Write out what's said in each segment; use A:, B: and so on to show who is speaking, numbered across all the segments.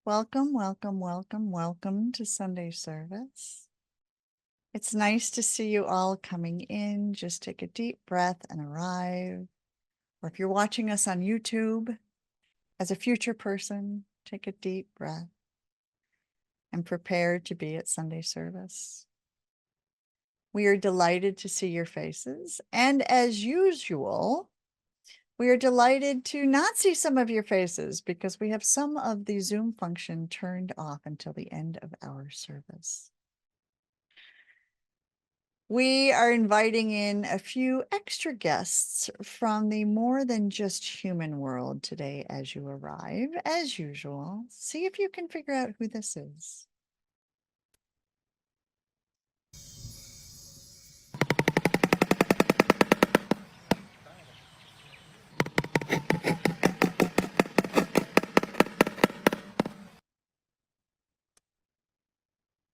A: Welcome, welcome, welcome, welcome to Sunday service. It's nice to see you all coming in. Just take a deep breath and arrive. Or if you're watching us on YouTube, as a future person, take a deep breath and prepare to be at Sunday service. We are delighted to see your faces. And as usual, we are delighted to not see some of your faces because we have some of the Zoom function turned off until the end of our service. We are inviting in a few extra guests from the more than just human world today as you arrive. As usual, see if you can figure out who this is.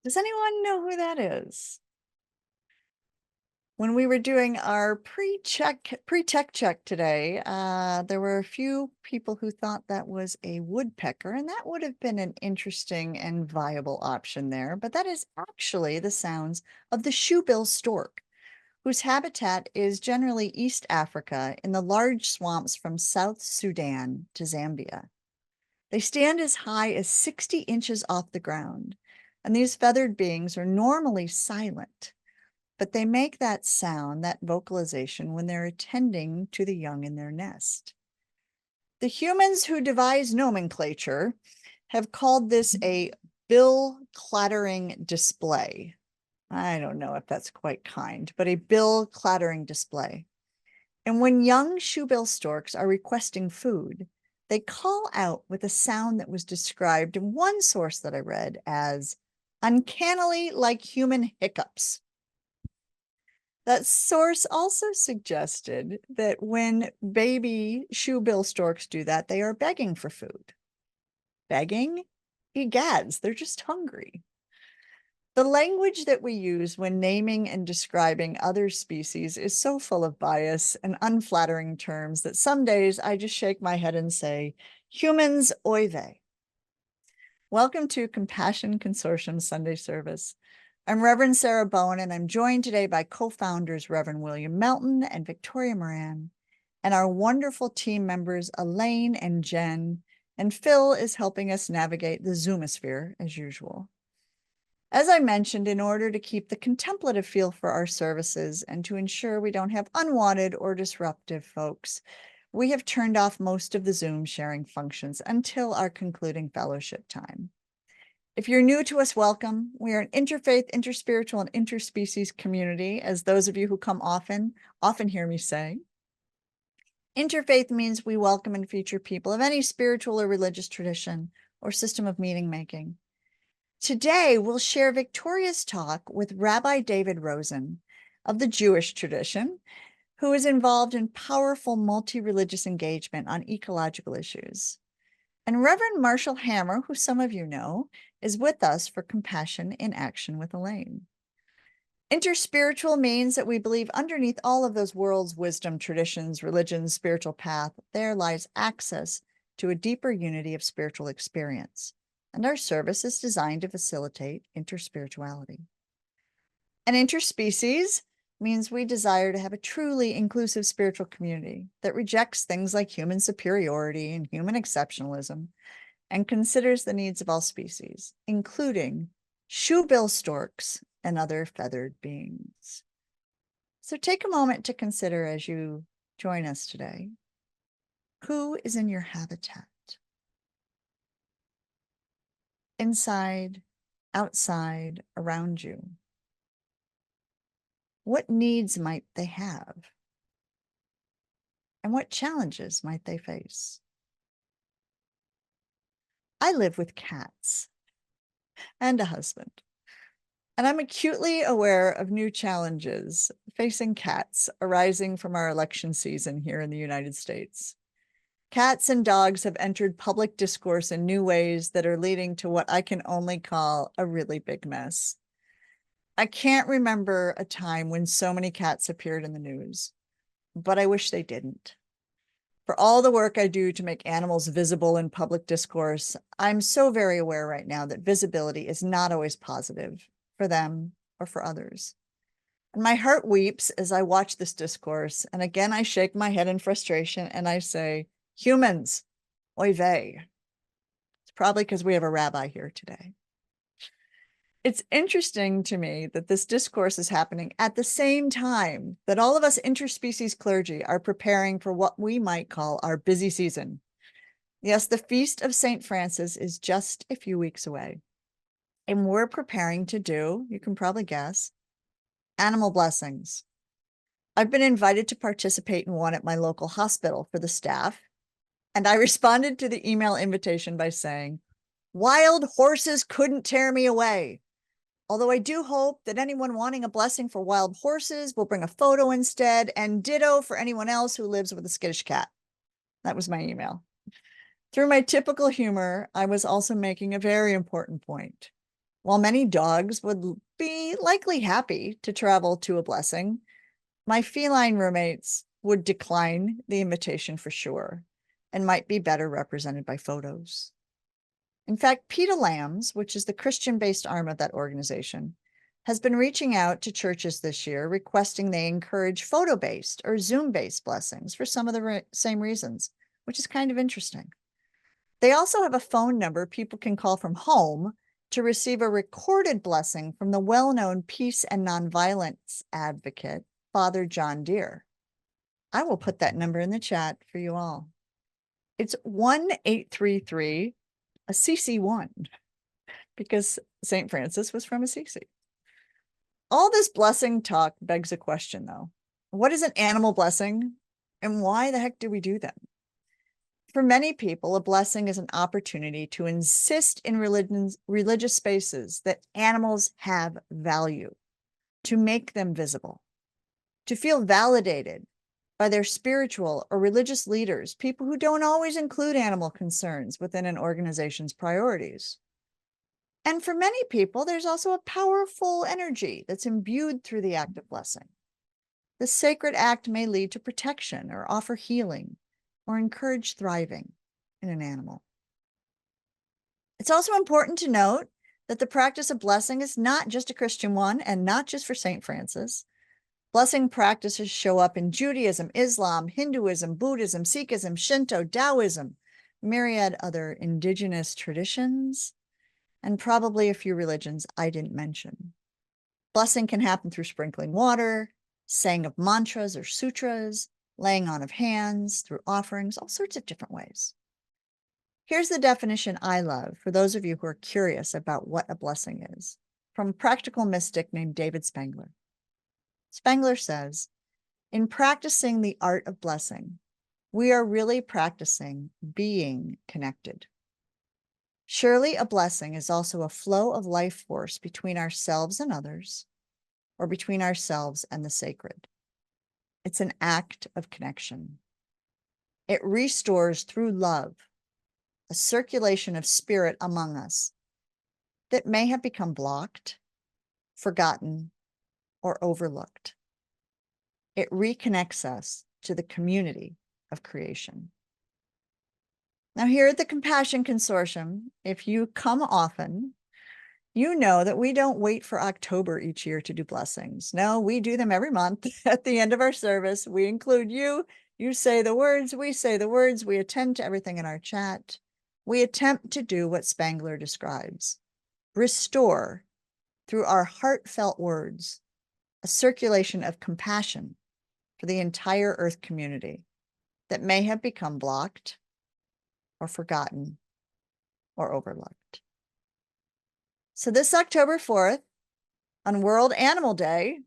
A: Does anyone know who that is? When we were doing our pre-tech check today, there were a few people who thought that was a woodpecker, and that would have been an interesting and viable option there. But that is actually the sounds of the shoebill stork, whose habitat is generally East Africa in the large swamps from South Sudan to Zambia. They stand as high as 60 inches off the ground, and these feathered beings are normally silent, but they make that sound, that vocalization, when they're attending to the young in their nest. The humans who devised nomenclature have called this a bill clattering display. I don't know if that's quite kind, but a bill clattering display. And when young shoebill storks are requesting food, they call out with a sound that was described in one source that I read as uncannily like human hiccups. That source also suggested that when baby shoebill storks do that, they are begging for food. Begging? Egads, they're just hungry. The language that we use when naming and describing other species is so full of bias and unflattering terms that some days I just shake my head and say, humans, oy vey. Welcome to Compassion Consortium Sunday service. I'm Reverend Sarah Bowen, and I'm joined today by co-founders Reverend William Melton and Victoria Moran, and our wonderful team members Elaine and Jen, and Phil is helping us navigate the Zoomosphere as usual. As I mentioned, in order to keep the contemplative feel for our services and to ensure we don't have unwanted or disruptive folks, we have turned off most of the Zoom sharing functions until our concluding fellowship time. If you're new to us, welcome. We are an interfaith, interspiritual, and interspecies community, as those of you who come often hear me say. Interfaith means we welcome and feature people of any spiritual or religious tradition or system of meaning making. Today, we'll share Victoria's talk with Rabbi David Rosen of the Jewish tradition, who is involved in powerful multi-religious engagement on ecological issues. And Reverend Marshall Hammer, who some of you know, is with us for Compassion in Action with Elaine. Interspiritual means that we believe underneath all of those worlds, wisdom, traditions, religions, spiritual path, there lies access to a deeper unity of spiritual experience. And our service is designed to facilitate interspirituality. And interspecies means we desire to have a truly inclusive spiritual community that rejects things like human superiority and human exceptionalism and considers the needs of all species, including shoebill storks and other feathered beings. So take a moment to consider as you join us today, who is in your habitat? Inside, outside, around you. What needs might they have? And what challenges might they face? I live with cats and a husband, and I'm acutely aware of new challenges facing cats arising from our election season here in the United States. Cats and dogs have entered public discourse in new ways that are leading to what I can only call a really big mess. I can't remember a time when so many cats appeared in the news, but I wish they didn't. For all the work I do to make animals visible in public discourse, I'm so very aware right now that visibility is not always positive for them or for others. And my heart weeps as I watch this discourse. And again, I shake my head in frustration and I say, humans, oy vey. It's probably because we have a rabbi here today. It's interesting to me that this discourse is happening at the same time that all of us interspecies clergy are preparing for what we might call our busy season. Yes, the feast of St. Francis is just a few weeks away. And we're preparing to do, you can probably guess, animal blessings. I've been invited to participate in one at my local hospital for the staff, and I responded to the email invitation by saying, "Wild horses couldn't tear me away. Although I do hope that anyone wanting a blessing for wild horses will bring a photo instead, and ditto for anyone else who lives with a skittish cat." That was my email. Through my typical humor, I was also making a very important point. While many dogs would be likely happy to travel to a blessing, my feline roommates would decline the invitation for sure and might be better represented by photos. In fact, PETA Lambs, which is the Christian-based arm of that organization, has been reaching out to churches this year, requesting they encourage photo-based or Zoom-based blessings for some of the same reasons, which is kind of interesting. They also have a phone number people can call from home to receive a recorded blessing from the well-known peace and nonviolence advocate, Father John Deere. I will put that number in the chat for you all. It's 1-833 Assisi-1, because St. Francis was from Assisi. All this blessing talk begs a question, though. What is an animal blessing, and why the heck do we do them? For many people, a blessing is an opportunity to insist in religious spaces that animals have value, to make them visible, to feel validated by their spiritual or religious leaders, people who don't always include animal concerns within an organization's priorities. And for many people, there's also a powerful energy that's imbued through the act of blessing. The sacred act may lead to protection or offer healing or encourage thriving in an animal. It's also important to note that the practice of blessing is not just a Christian one and not just for St. Francis. Blessing practices show up in Judaism, Islam, Hinduism, Buddhism, Sikhism, Shinto, Taoism, myriad other indigenous traditions, and probably a few religions I didn't mention. Blessing can happen through sprinkling water, saying of mantras or sutras, laying on of hands, through offerings, all sorts of different ways. Here's the definition I love for those of you who are curious about what a blessing is, from a practical mystic named David Spangler. Spangler says, in practicing the art of blessing, we are really practicing being connected. Surely a blessing is also a flow of life force between ourselves and others, or between ourselves and the sacred. It's an act of connection. It restores through love a circulation of spirit among us that may have become blocked, forgotten, or overlooked. It reconnects us to the community of creation. Now, here at the Compassion Consortium, if you come often, you know that we don't wait for October each year to do blessings. No, we do them every month. At the end of our service, we include you. You say the words, we say the words, we attend to everything in our chat. We attempt to do what Spangler describes. Restore, through our heartfelt words, a circulation of compassion for the entire Earth community that may have become blocked or forgotten or overlooked. So this October 4th, on World Animal Day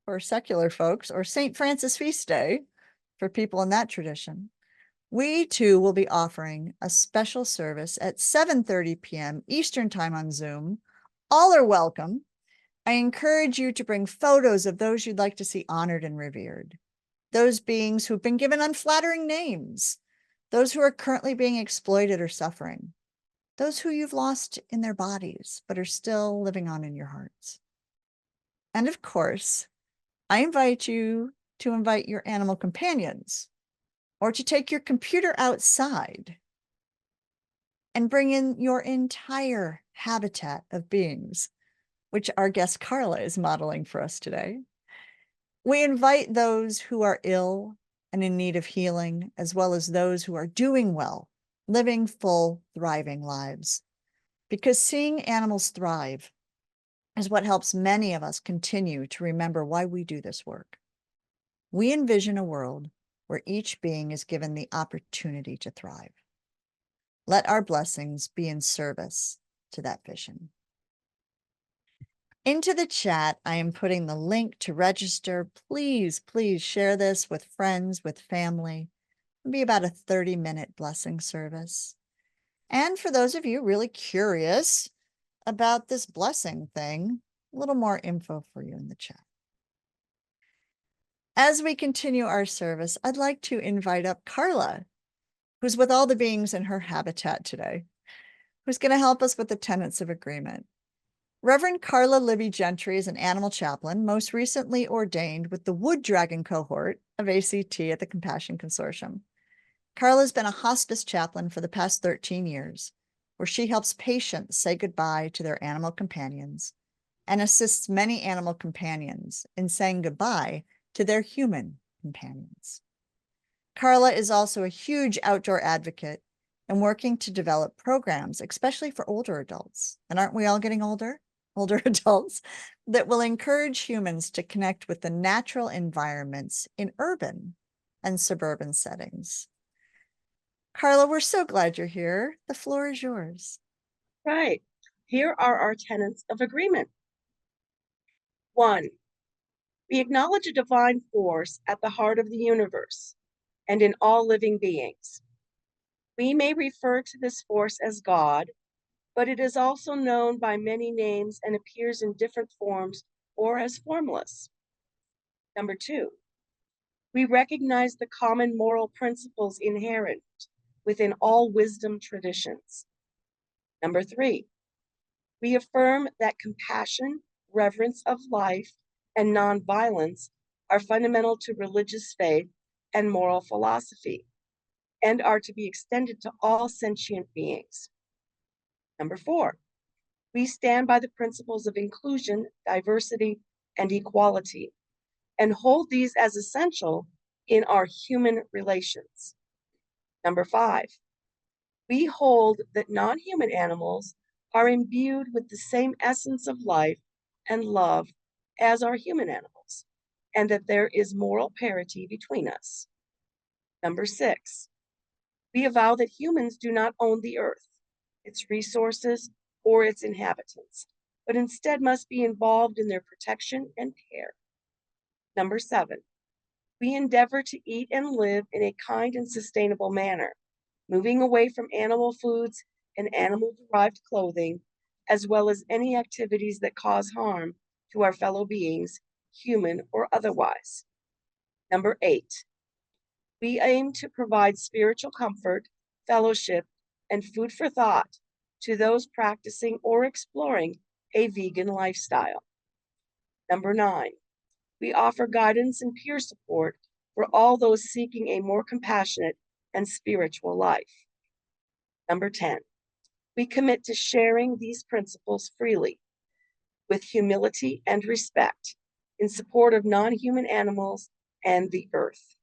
A: for secular folks, or St. Francis Feast Day for people in that tradition, we too will be offering a special service at 7:30 p.m. Eastern Time on Zoom. All are welcome. I encourage you to bring photos of those you'd like to see honored and revered, those beings who've been given unflattering names, those who are currently being exploited or suffering, those who you've lost in their bodies but are still living on in your hearts. And of course, I invite you to invite your animal companions or to take your computer outside and bring in your entire habitat of beings, which our guest Carla is modeling for us today. We invite those who are ill and in need of healing, as well as those who are doing well, living full, thriving lives. Because seeing animals thrive is what helps many of us continue to remember why we do this work. We envision a world where each being is given the opportunity to thrive. Let our blessings be in service to that vision. Into the chat, I am putting the link to register. Please, please share this with friends, with family. It'll be about a 30-minute blessing service. And for those of you really curious about this blessing thing, a little more info for you in the chat. As we continue our service, I'd like to invite up Carla, who's with all the beings in her habitat today, who's going to help us with the Tenets of Agreement. Reverend Carla Libby Gentry is an animal chaplain, most recently ordained with the Wood Dragon cohort of ACT at the Compassion Consortium. Carla's been a hospice chaplain for the past 13 years, where she helps patients say goodbye to their animal companions and assists many animal companions in saying goodbye to their human companions. Carla is also a huge outdoor advocate and working to develop programs, especially for older adults. And aren't we all getting older? Older adults that will encourage humans to connect with the natural environments in urban and suburban settings. Carla, we're so glad you're here. The floor is yours.
B: Right. Here are our tenets of agreement. 1, we acknowledge a divine force at the heart of the universe and in all living beings. We may refer to this force as God, but it is also known by many names and appears in different forms or as formless. 2, we recognize the common moral principles inherent within all wisdom traditions. 3, we affirm that compassion, reverence of life, and nonviolence are fundamental to religious faith and moral philosophy, and are to be extended to all sentient beings. 4, we stand by the principles of inclusion, diversity, and equality, and hold these as essential in our human relations. 5, we hold that non-human animals are imbued with the same essence of life and love as our human animals, and that there is moral parity between us. 6, we avow that humans do not own the earth, its resources, or its inhabitants, but instead must be involved in their protection and care. 7, we endeavor to eat and live in a kind and sustainable manner, moving away from animal foods and animal-derived clothing, as well as any activities that cause harm to our fellow beings, human or otherwise. 8, we aim to provide spiritual comfort, fellowship, and food for thought to those practicing or exploring a vegan lifestyle. 9, we offer guidance and peer support for all those seeking a more compassionate and spiritual life. 10, we commit to sharing these principles freely, with humility and respect, in support of non-human animals and the earth.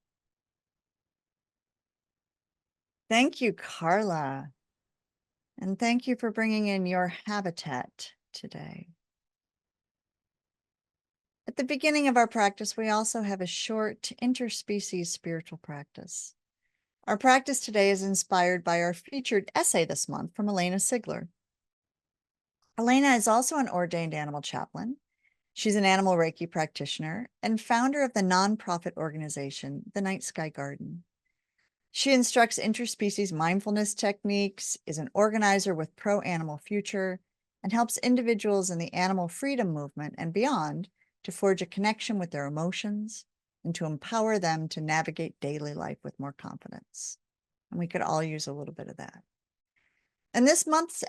A: Thank you, Carla. And thank you for bringing in your habitat today. At the beginning of our practice, we also have a short interspecies spiritual practice. Our practice today is inspired by our featured essay this month from Elena Sigler. Elena is also an ordained animal chaplain. She's an animal Reiki practitioner and founder of the nonprofit organization, the Night Sky Garden. She instructs interspecies mindfulness techniques, is an organizer with Pro Animal Future, and helps individuals in the animal freedom movement and beyond to forge a connection with their emotions and to empower them to navigate daily life with more confidence. And we could all use a little bit of that. In this month's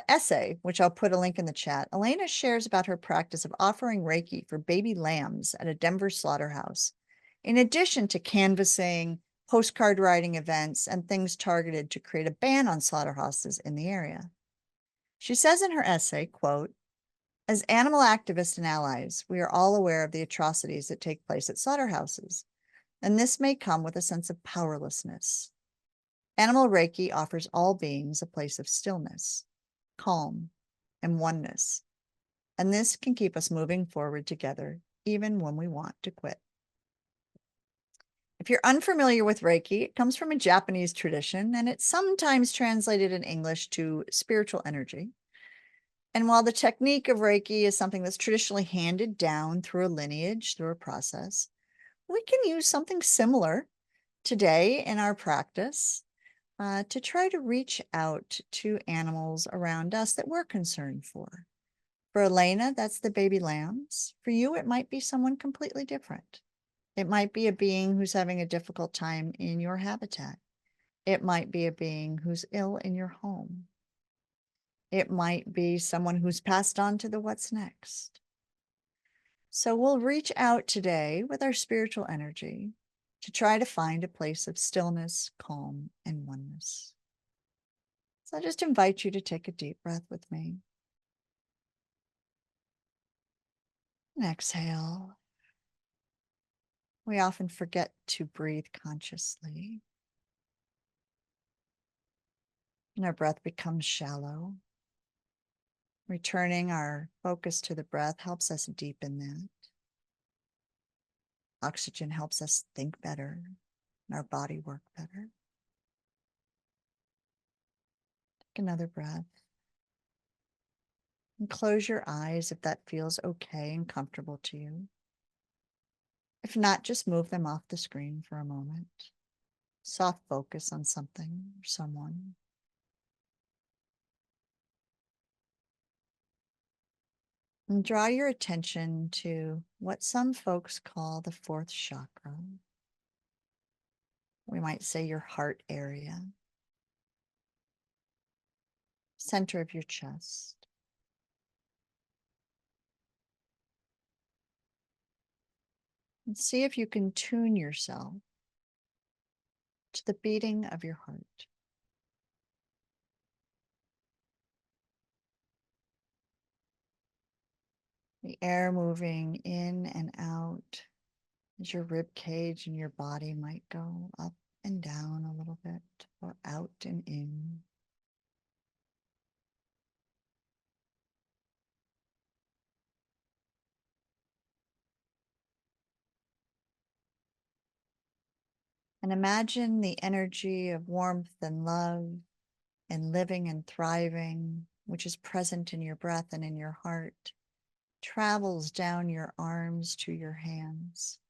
A: essay, which I'll put a link in the chat, Elena shares about her practice of offering Reiki for baby lambs at a Denver slaughterhouse, in addition to canvassing, postcard writing events, and things targeted to create a ban on slaughterhouses in the area. She says in her essay, quote, "As animal activists and allies, we are all aware of the atrocities that take place at slaughterhouses, and this may come with a sense of powerlessness. Animal Reiki offers all beings a place of stillness, calm, and oneness, and this can keep us moving forward together, even when we want to quit." If you're unfamiliar with Reiki, it comes from a Japanese tradition, and it's sometimes translated in English to spiritual energy. And while the technique of Reiki is something that's traditionally handed down through a lineage, through a process, we can use something similar today in our practice to try to reach out to animals around us that we're concerned for. For Elena, that's the baby lambs. For you, it might be someone completely different. It might be a being who's having a difficult time in your habitat. It might be a being who's ill in your home. It might be someone who's passed on to the what's next. So we'll reach out today with our spiritual energy to try to find a place of stillness, calm, and oneness. So I just invite you to take a deep breath with me. And exhale. We often forget to breathe consciously, and our breath becomes shallow. Returning our focus to the breath helps us deepen that. Oxygen helps us think better and our body work better. Take another breath and close your eyes if that feels okay and comfortable to you. If not, just move them off the screen for a moment. Soft focus on something or someone. And draw your attention to what some folks call the fourth chakra. We might say your heart area, center of your chest. And see if you can tune yourself to the beating of your heart. The air moving in and out as your rib cage and your body might go up and down a little bit, or out and in. And imagine the energy of warmth and love and living and thriving, which is present in your breath and in your heart, travels down your arms to your hands.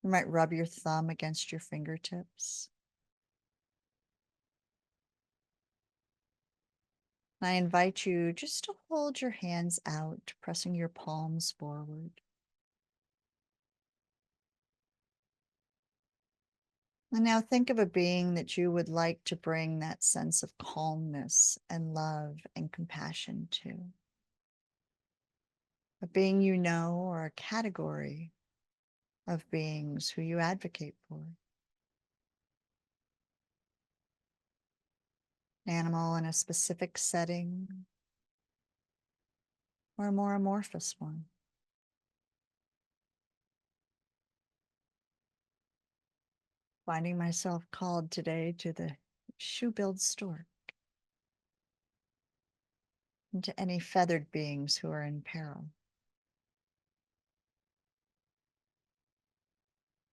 A: You might rub your thumb against your fingertips. I invite you just to hold your hands out, pressing your palms forward. And now think of a being that you would like to bring that sense of calmness and love and compassion to. A being you know, or a category of beings who you advocate for. An animal in a specific setting, or a more amorphous one. Finding myself called today to the shoe-billed stork, and to any feathered beings who are in peril.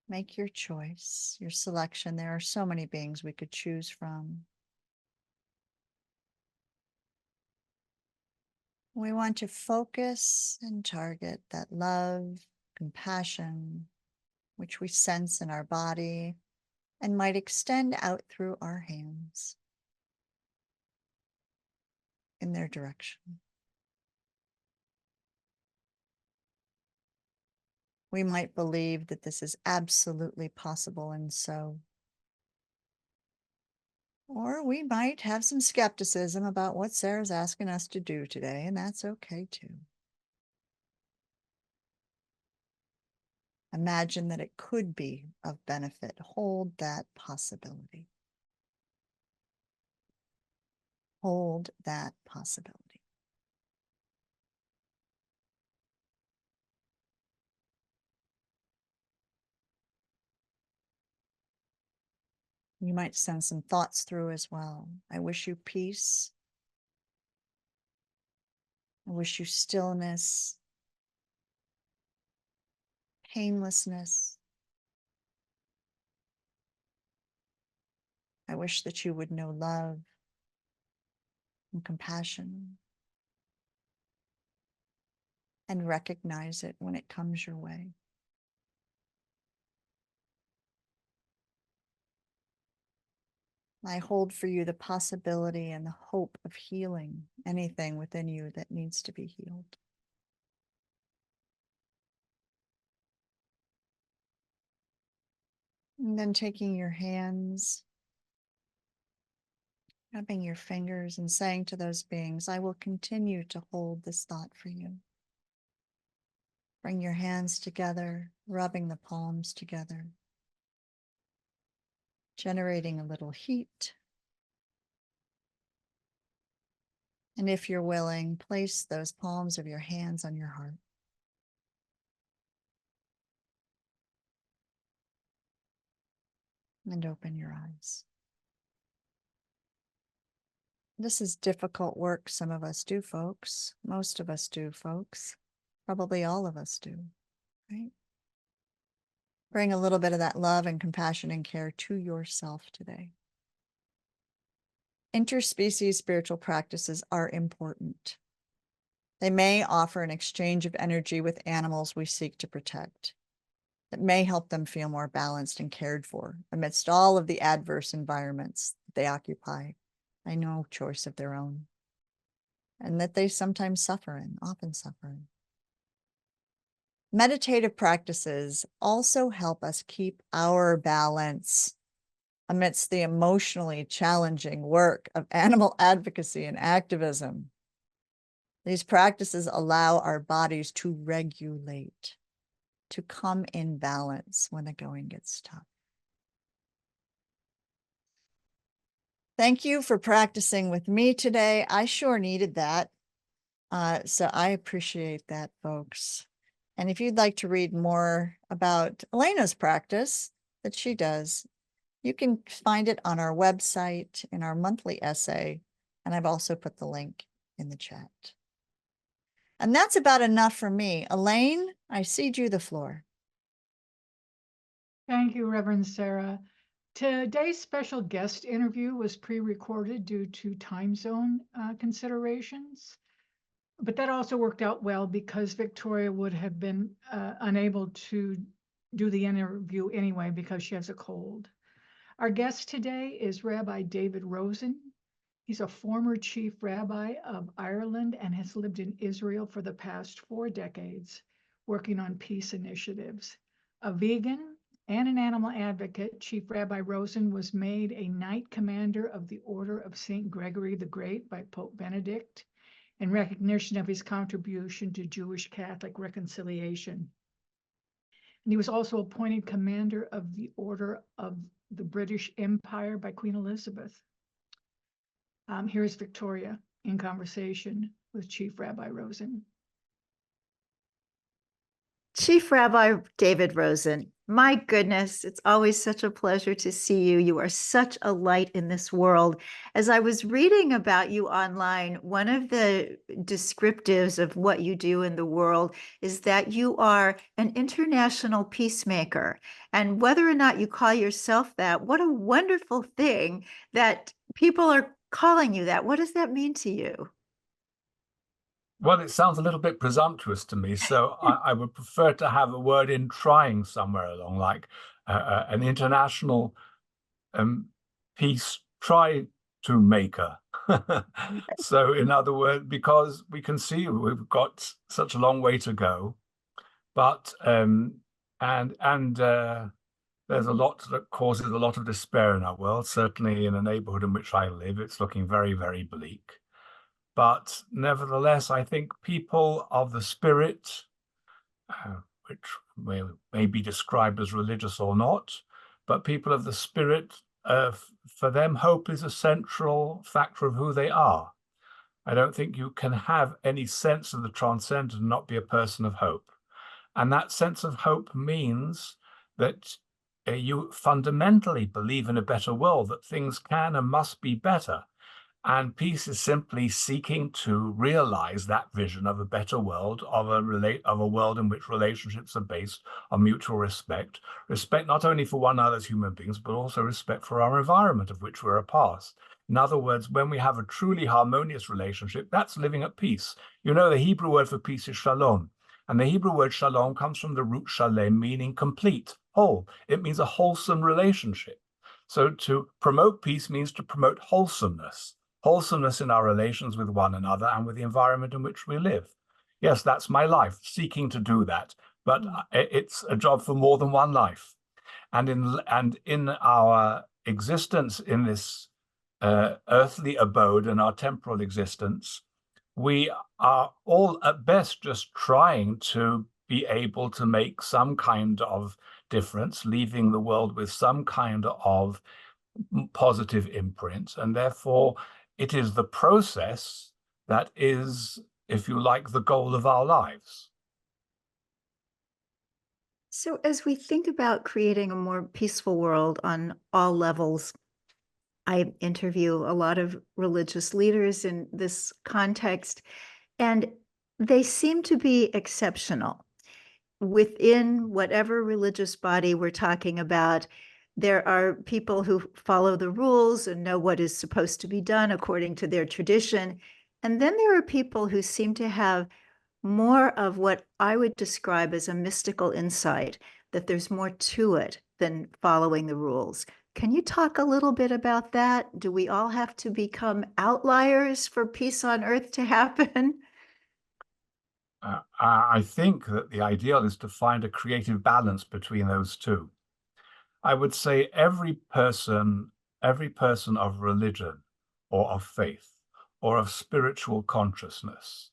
A: Make your choice, your selection. There are so many beings we could choose from. We want to focus and target that love, compassion, which we sense in our body and might extend out through our hands in their direction. We might believe that this is absolutely possible, and so, or we might have some skepticism about what Sarah's asking us to do today, and that's okay too. Imagine that it could be of benefit. Hold that possibility. Hold that possibility. You might send some thoughts through as well. I wish you peace. I wish you stillness, painlessness. I wish that you would know love and compassion and recognize it when it comes your way. I hold for you the possibility and the hope of healing anything within you that needs to be healed. And then taking your hands, rubbing your fingers and saying to those beings, I will continue to hold this thought for you. Bring your hands together, rubbing the palms together, generating a little heat. And if you're willing, place those palms of your hands on your heart. And open your eyes. This is difficult work some of us do, folks. Most of us do, folks. Probably all of us do, right? Bring a little bit of that love and compassion and care to yourself today. Interspecies spiritual practices are important. They may offer an exchange of energy with animals we seek to protect. That may help them feel more balanced and cared for amidst all of the adverse environments they occupy by no choice of their own, and that they sometimes suffer in, often suffer in. Meditative practices also help us keep our balance amidst the emotionally challenging work of animal advocacy and activism. These practices allow our bodies to regulate, to come in balance when the going gets tough. Thank you for practicing with me today. I sure needed that. So I appreciate that, folks. And if you'd like to read more about Elena's practice that she does, you can find it on our website in our monthly essay. And I've also put the link in the chat. And that's about enough for me. Elaine, I cede you the floor.
C: Thank you, Reverend Sarah. Today's special guest interview was pre-recorded due to time zone considerations, but that also worked out well because Victoria would have been unable to do the interview anyway because she has a cold. Our guest today is Rabbi David Rosen. He's a former chief rabbi of Ireland and has lived in Israel for the past 4 decades, working on peace initiatives. A vegan and an animal advocate, Chief Rabbi Rosen was made a Knight Commander of the Order of St. Gregory the Great by Pope Benedict in recognition of his contribution to Jewish-Catholic reconciliation. And he was also appointed Commander of the Order of the British Empire by Queen Elizabeth. Here's Victoria in conversation with Chief Rabbi Rosen.
D: Chief Rabbi David Rosen, my goodness, it's always such a pleasure to see you. You are such a light in this world. As I was reading about you online, one of the descriptives of what you do in the world is that you are an international peacemaker. And whether or not you call yourself that, what a wonderful thing that people are calling you that. What does that mean to you?
E: Well, it sounds a little bit presumptuous to me, so I would prefer to have a word in trying somewhere along, like an international peace try-to maker. So, in other words, because we can see we've got such a long way to go, but there's a lot that causes a lot of despair in our world. Certainly, in the neighborhood in which I live, it's looking very, very bleak. But nevertheless, I think people of the spirit, which may be described as religious or not, but people of the spirit, for them, hope is a central factor of who they are. I don't think you can have any sense of the transcendent and not be a person of hope. And that sense of hope means that you fundamentally believe in a better world, that things can and must be better. And peace is simply seeking to realize that vision of a better world, of a world in which relationships are based on mutual respect not only for one another as human beings, but also respect for our environment of which we're a part. In other words, when we have a truly harmonious relationship, that's living at peace. You know, the Hebrew word for peace is shalom. And the Hebrew word shalom comes from the root shalem, meaning complete, whole. It means a wholesome relationship. So to promote peace means to promote wholesomeness in our relations with one another and with the environment in which we live. Yes, that's my life, seeking to do that, but it's a job for more than one life. And in our existence in this earthly abode and our temporal existence, we are all at best just trying to be able to make some kind of difference, leaving the world with some kind of positive imprint. And therefore, it is the process that is, if you like, the goal of our lives.
D: So, as we think about creating a more peaceful world on all levels, I interview a lot of religious leaders in this context, and they seem to be exceptional. Within whatever religious body we're talking about, there are people who follow the rules and know what is supposed to be done according to their tradition. And then there are people who seem to have more of what I would describe as a mystical insight, that there's more to it than following the rules. Can you talk a little bit about that? Do we all have to become outliers for peace on earth to happen?
E: I think that the ideal is to find a creative balance between those two. I would say every person of religion or of faith or of spiritual consciousness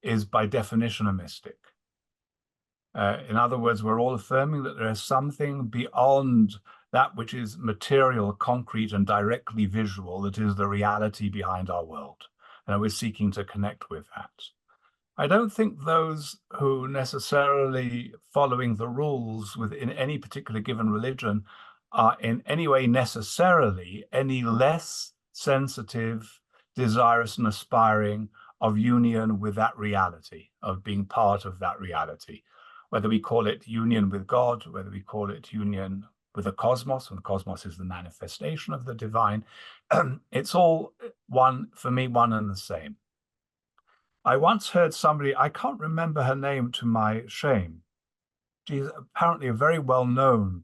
E: is by definition a mystic. In other words, we're all affirming that there is something beyond that which is material, concrete, and directly visual that is the reality behind our world. And we're seeking to connect with that. I don't think those who necessarily following the rules within any particular given religion are in any way necessarily any less sensitive, desirous, and aspiring of union with that reality, of being part of that reality. Whether we call it union with God, whether we call it union with the cosmos, and the cosmos is the manifestation of the divine, it's all one, for me, one and the same. I once heard somebody, I can't remember her name to my shame. She's apparently a very well-known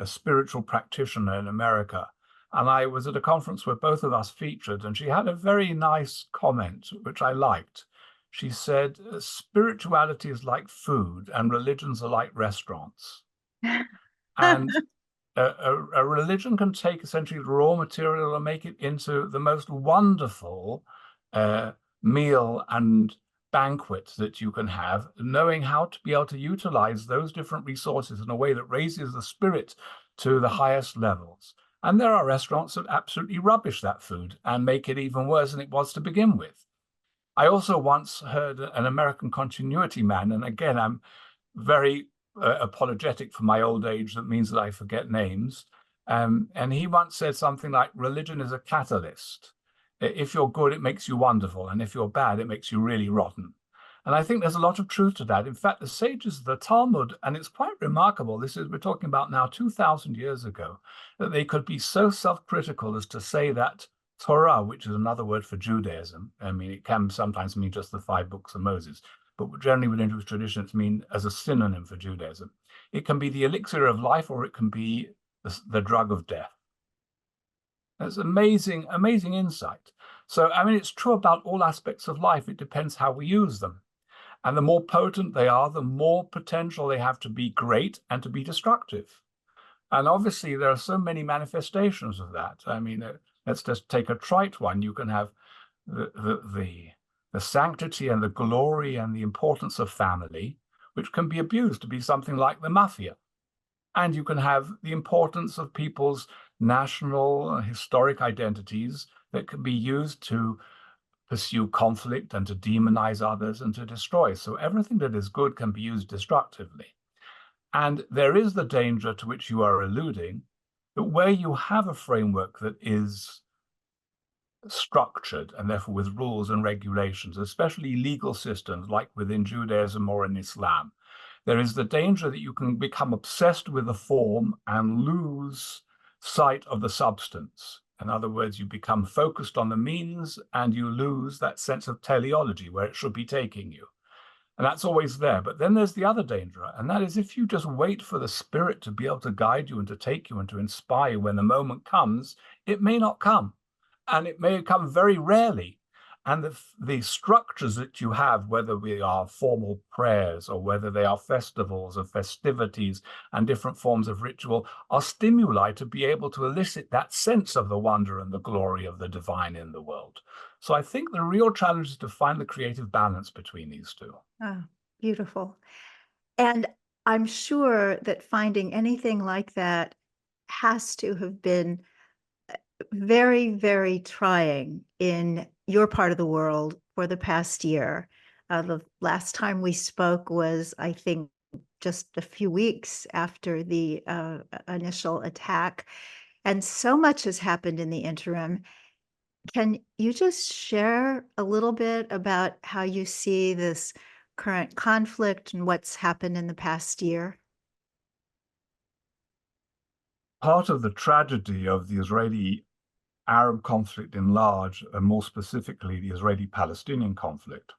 E: spiritual practitioner in America. And I was at a conference where both of us featured, and she had a very nice comment, which I liked. She said, spirituality is like food and religions are like restaurants. And a religion can take essentially the raw material and make it into the most wonderful meal and banquet that you can have, knowing how to be able to utilize those different resources in a way that raises the spirit to the highest levels. And there are restaurants that absolutely rubbish that food and make it even worse than it was to begin with. I also once heard an American continuity man, and again, I'm very apologetic for my old age. That means that I forget names. And he once said something like, religion is a catalyst. If you're good, it makes you wonderful. And if you're bad, it makes you really rotten. And I think there's a lot of truth to that. In fact, the sages of the Talmud, and it's quite remarkable, we're talking about now 2,000 years ago, that they could be so self-critical as to say that Torah, which is another word for Judaism, I mean, it can sometimes mean just the 5 books of Moses, but generally within Jewish tradition, it's mean as a synonym for Judaism. It can be the elixir of life, or it can be the drug of death. That's amazing, amazing insight. So, I mean, it's true about all aspects of life. It depends how we use them. And the more potent they are, the more potential they have to be great and to be destructive. And obviously, there are so many manifestations of that. I mean, let's just take a trite one. You can have the sanctity and the glory and the importance of family, which can be abused to be something like the mafia. And you can have the importance of people's national historic identities that can be used to pursue conflict and to demonize others and to destroy. So everything that is good can be used destructively. And there is the danger to which you are alluding, that where you have a framework that is structured and therefore with rules and regulations, especially legal systems like within Judaism or in Islam, there is the danger that you can become obsessed with the form and lose sight of the substance. In other words, you become focused on the means and you lose that sense of teleology, where it should be taking you. And that's always there. But then there's the other danger, and that is if you just wait for the Spirit to be able to guide you and to take you and to inspire you when the moment comes, it may not come. And it may come very rarely. And the structures that you have, whether they are formal prayers or whether they are festivals or festivities and different forms of ritual, are stimuli to be able to elicit that sense of the wonder and the glory of the divine in the world. So I think the real challenge is to find the creative balance between these two.
D: Oh, beautiful. And I'm sure that finding anything like that has to have been very, very trying in your part of the world for the past year. The last time we spoke was, I think, just a few weeks after the initial attack. And so much has happened in the interim. Can you just share a little bit about how you see this current conflict and what's happened in the past year?
E: Part of the tragedy of the Israeli-Arab conflict in large, and more specifically the Israeli-Palestinian conflict,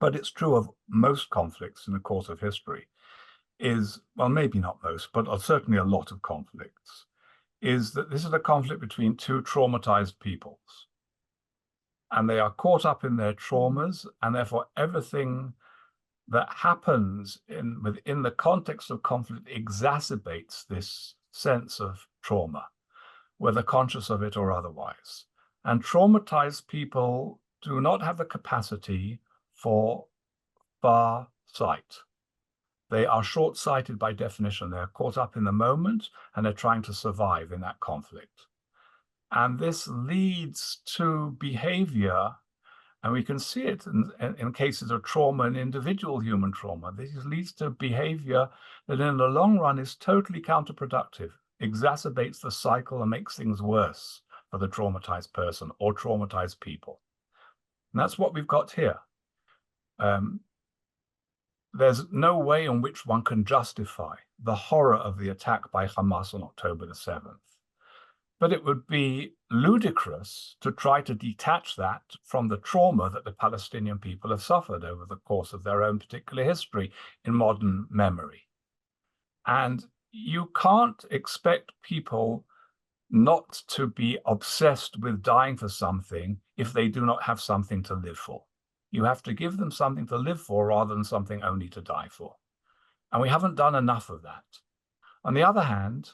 E: but it's true of most conflicts in the course of history, is, well, maybe not most, but certainly a lot of conflicts, is that this is a conflict between two traumatized peoples. And they are caught up in their traumas, and therefore everything that happens within the context of conflict exacerbates this sense of trauma, whether conscious of it or otherwise. And traumatized people do not have the capacity for far sight. They are short-sighted by definition. They're caught up in the moment and they're trying to survive in that conflict. And this leads to behavior, and we can see it in cases of trauma and individual human trauma. This leads to behavior that in the long run is totally counterproductive, exacerbates the cycle and makes things worse for the traumatized person or traumatized people. And that's what we've got here. There's no way in which one can justify the horror of the attack by Hamas on October the 7th. But it would be ludicrous to try to detach that from the trauma that the Palestinian people have suffered over the course of their own particular history in modern memory. And you can't expect people not to be obsessed with dying for something if they do not have something to live for. You have to give them something to live for rather than something only to die for. And we haven't done enough of that. On the other hand,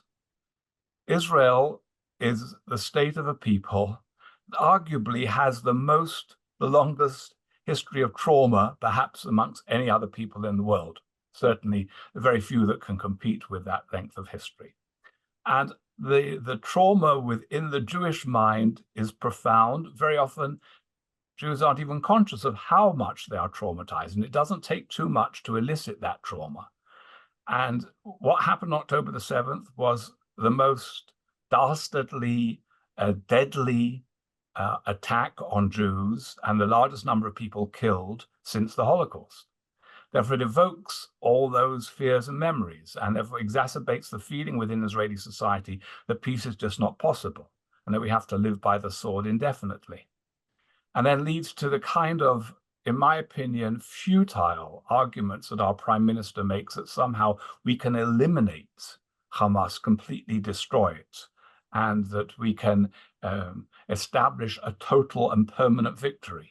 E: Israel is the state of a people that arguably has the longest history of trauma, perhaps amongst any other people in the world. Certainly very few that can compete with that length of history. And the trauma within the Jewish mind is profound. Very often, Jews aren't even conscious of how much they are traumatized, and it doesn't take too much to elicit that trauma. And what happened on October the 7th was the most dastardly, deadly attack on Jews and the largest number of people killed since the Holocaust. Therefore, it evokes all those fears and memories, and therefore exacerbates the feeling within Israeli society that peace is just not possible and that we have to live by the sword indefinitely. And then leads to the kind of, in my opinion, futile arguments that our prime minister makes that somehow we can eliminate Hamas, completely destroy it, and that we can establish a total and permanent victory.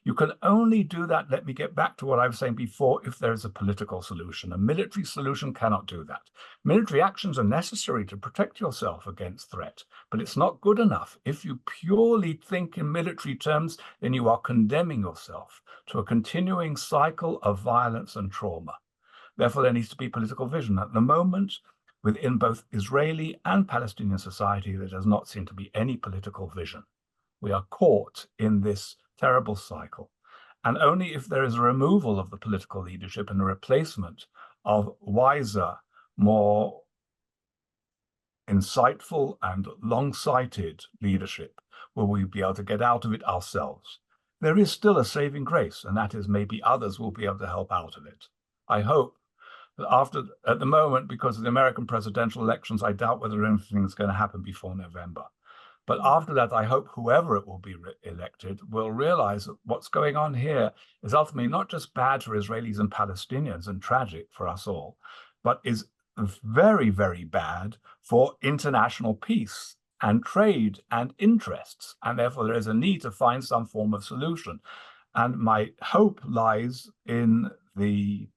E: You can only do that, let me get back to what I was saying before, if there is a political solution. A military solution cannot do that. Military actions are necessary to protect yourself against threat, but it's not good enough. If you purely think in military terms, then you are condemning yourself to a continuing cycle of violence and trauma. Therefore, there needs to be political vision. At the moment, within both Israeli and Palestinian society, there does not seem to be any political vision. We are caught in this terrible cycle. And only if there is a removal of the political leadership and a replacement of wiser, more insightful and long-sighted leadership will we be able to get out of it ourselves. There is still a saving grace, and that is maybe others will be able to help out of it. I hope that at the moment, because of the American presidential elections, I doubt whether anything's going to happen before November. But after that, I hope whoever it will be elected will realize that what's going on here is ultimately not just bad for Israelis and Palestinians and tragic for us all, but is very, very bad for international peace and trade and interests. And therefore, there is a need to find some form of solution. And my hope lies in the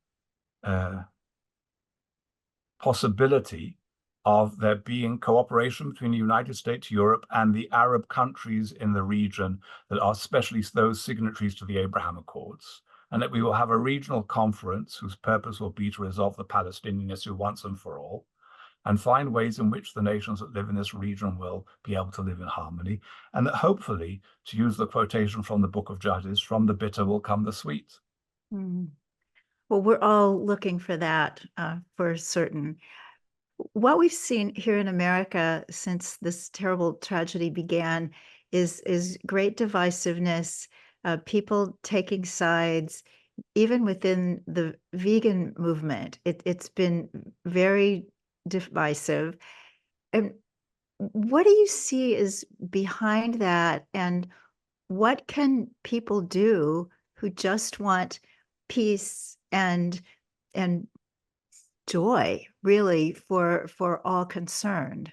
E: possibility of there being cooperation between the United States, Europe, and the Arab countries in the region that are especially those signatories to the Abraham Accords, and that we will have a regional conference whose purpose will be to resolve the Palestinian issue once and for all, and find ways in which the nations that live in this region will be able to live in harmony, and that hopefully, to use the quotation from the Book of Judges, from the bitter will come the sweet.
D: Mm. Well, we're all looking for that for certain. What we've seen here in America since this terrible tragedy began is great divisiveness, people taking sides, even within the vegan movement. It's been very divisive. And what do you see is behind that? And what can people do who just want peace and joy, really, for all concerned?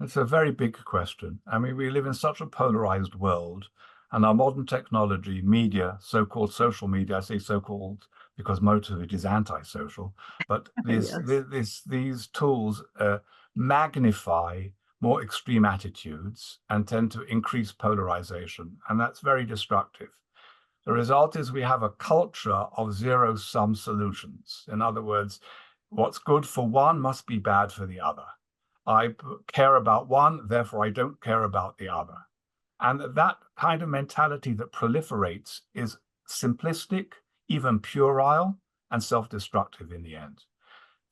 E: It's a very big question. I mean, we live in such a polarized world, and our modern technology, media, so-called social media, I say so-called because most of it is anti-social, but these tools magnify more extreme attitudes and tend to increase polarization, and that's very destructive. The result is we have a culture of zero-sum solutions. In other words, what's good for one must be bad for the other. I care about one, therefore I don't care about the other. And that kind of mentality that proliferates is simplistic, even puerile, and self-destructive in the end.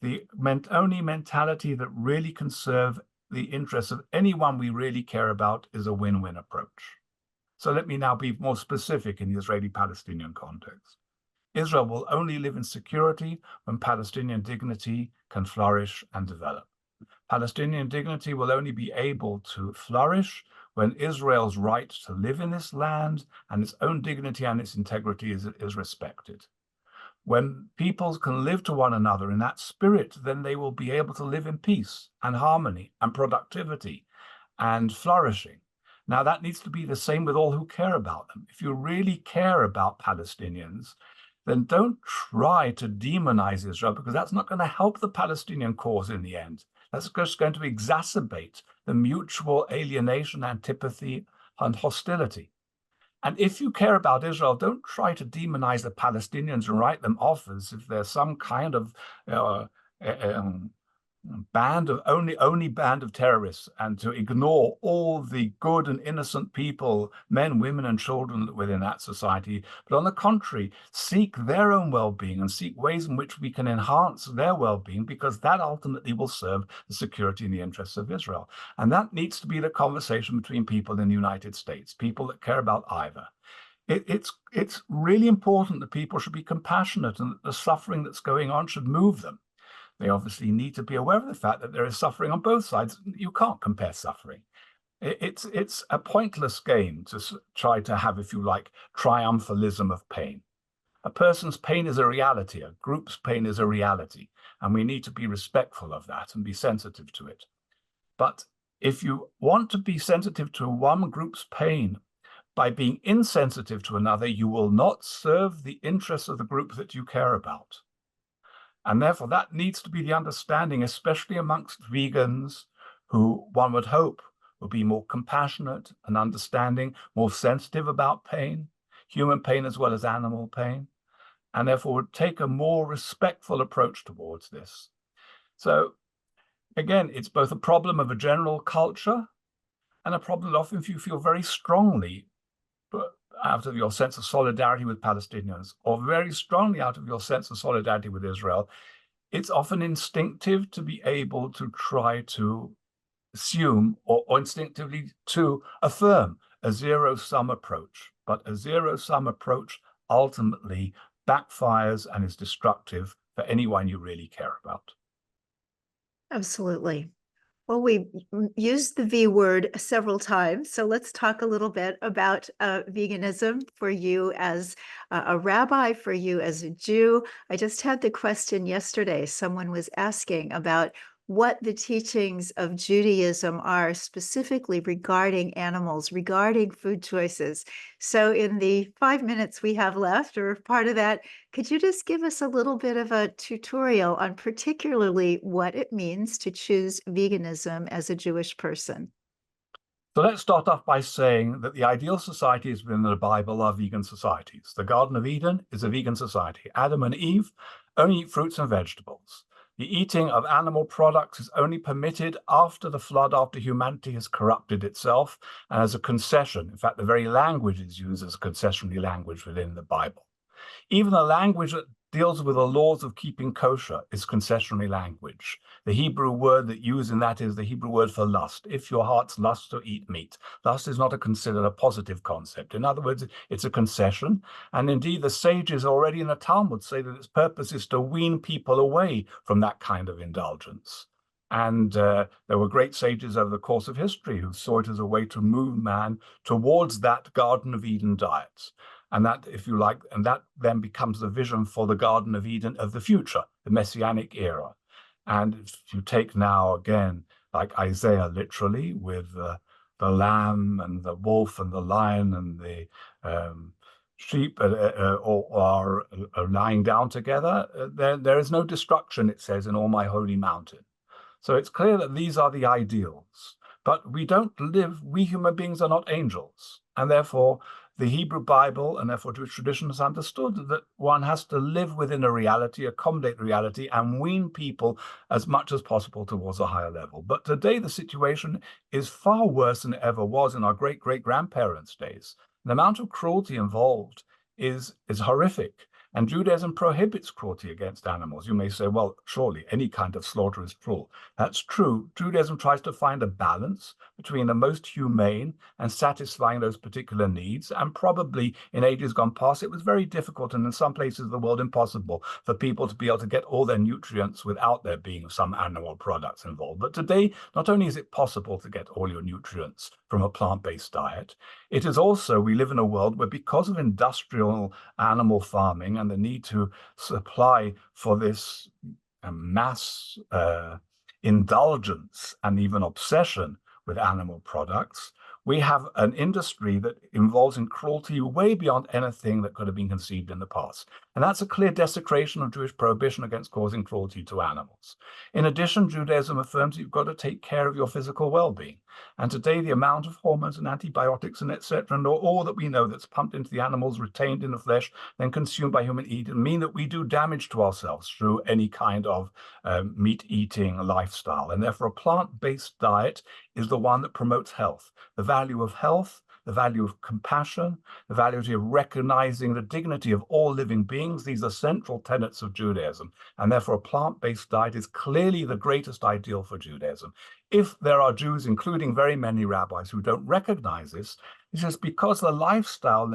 E: The only mentality that really can serve the interests of anyone we really care about is a win-win approach. So let me now be more specific in the Israeli-Palestinian context. Israel will only live in security when Palestinian dignity can flourish and develop. Palestinian dignity will only be able to flourish when Israel's right to live in this land and its own dignity and its integrity is respected. When peoples can live to one another in that spirit, then they will be able to live in peace and harmony and productivity and flourishing. Now, that needs to be the same with all who care about them. If you really care about Palestinians, then don't try to demonize Israel, because that's not going to help the Palestinian cause in the end. That's just going to exacerbate the mutual alienation, antipathy, and hostility. And if you care about Israel, don't try to demonize the Palestinians and write them off as if they're some kind of band of terrorists, and to ignore all the good and innocent people, men, women, and children within that society. But on the contrary, seek their own well-being and seek ways in which we can enhance their well-being, because that ultimately will serve the security and the interests of Israel. And that needs to be the conversation between people in the United States, people that care about either. It's really important that people should be compassionate, and that the suffering that's going on should move them. They obviously need to be aware of the fact that there is suffering on both sides. You can't compare suffering. It's a pointless game to try to have, if you like, triumphalism of pain. A person's pain is a reality. A group's pain is a reality. And we need to be respectful of that and be sensitive to it. But if you want to be sensitive to one group's pain by being insensitive to another, you will not serve the interests of the group that you care about. And therefore, that needs to be the understanding, especially amongst vegans, who one would hope will be more compassionate and understanding, more sensitive about pain, human pain as well as animal pain. and therefore would take a more respectful approach towards this. So again, it's both a problem of a general culture and a problem that often you feel very strongly out of your sense of solidarity with Palestinians, or very strongly out of your sense of solidarity with Israel. It's often instinctive to be able to try to assume or instinctively to affirm a zero-sum approach. But a zero-sum approach ultimately backfires and is destructive for anyone you really care about.
D: Absolutely. Well, we used the V word several times, so let's talk a little bit about veganism for you as a rabbi, for you as a Jew. I just had the question yesterday. Someone was asking about what the teachings of Judaism are specifically regarding animals, regarding food choices. So in the 5 minutes we have left, or part of that, could you just give us a little bit of a tutorial on particularly what it means to choose veganism as a Jewish person?
E: So let's start off by saying that the ideal societies within the Bible are vegan societies. The Garden of Eden is a vegan society. Adam and Eve only eat fruits and vegetables. The eating of animal products is only permitted after the flood, after humanity has corrupted itself, and as a concession. In fact, the very language is used as a concessionary language within the Bible. Even the language that deals with the laws of keeping kosher is concessionary language. The Hebrew word that used in that is the Hebrew word for lust. If your heart's lust to eat meat. Lust is not considered a positive concept. In other words, it's a concession. And indeed, the sages already in the Talmud say that its purpose is to wean people away from that kind of indulgence. And there were great sages over the course of history who saw it as a way to move man towards that Garden of Eden diet. And that, if you like, and that then becomes the vision for the Garden of Eden of the future, the Messianic era. And if you take now again, like Isaiah, literally, with the lamb and the wolf and the lion and the sheep are lying down together, there is no destruction, it says, in all my holy mountain. So it's clear that these are the ideals. But we don't live, we human beings are not angels. And therefore, the Hebrew Bible and therefore Jewish tradition has understood that one has to live within a reality, accommodate reality, and wean people as much as possible towards a higher level. But today the situation is far worse than it ever was in our great-great-grandparents' days. The amount of cruelty involved is horrific. And Judaism prohibits cruelty against animals. You may say, well, surely any kind of slaughter is cruel. That's true. Judaism tries to find a balance between the most humane and satisfying those particular needs. And probably in ages gone past, it was very difficult and in some places of the world impossible for people to be able to get all their nutrients without there being some animal products involved. But today, not only is it possible to get all your nutrients from a plant-based diet, it is also, we live in a world where because of industrial animal farming and the need to supply for this mass indulgence and even obsession with animal products, we have an industry that involves in cruelty way beyond anything that could have been conceived in the past. And that's a clear desecration of Jewish prohibition against causing cruelty to animals. In addition, Judaism affirms you've got to take care of your physical well-being. And today, the amount of hormones and antibiotics and etc., and all that we know that's pumped into the animals, retained in the flesh, then consumed by human eating, mean that we do damage to ourselves through any kind of meat-eating lifestyle. And therefore, a plant-based diet is the one that promotes health, the value of health, the value of compassion, the value of recognizing the dignity of all living beings. These are central tenets of Judaism. And therefore, a plant-based diet is clearly the greatest ideal for Judaism. If there are Jews, including very many rabbis, who don't recognize this, it's just because the lifestyle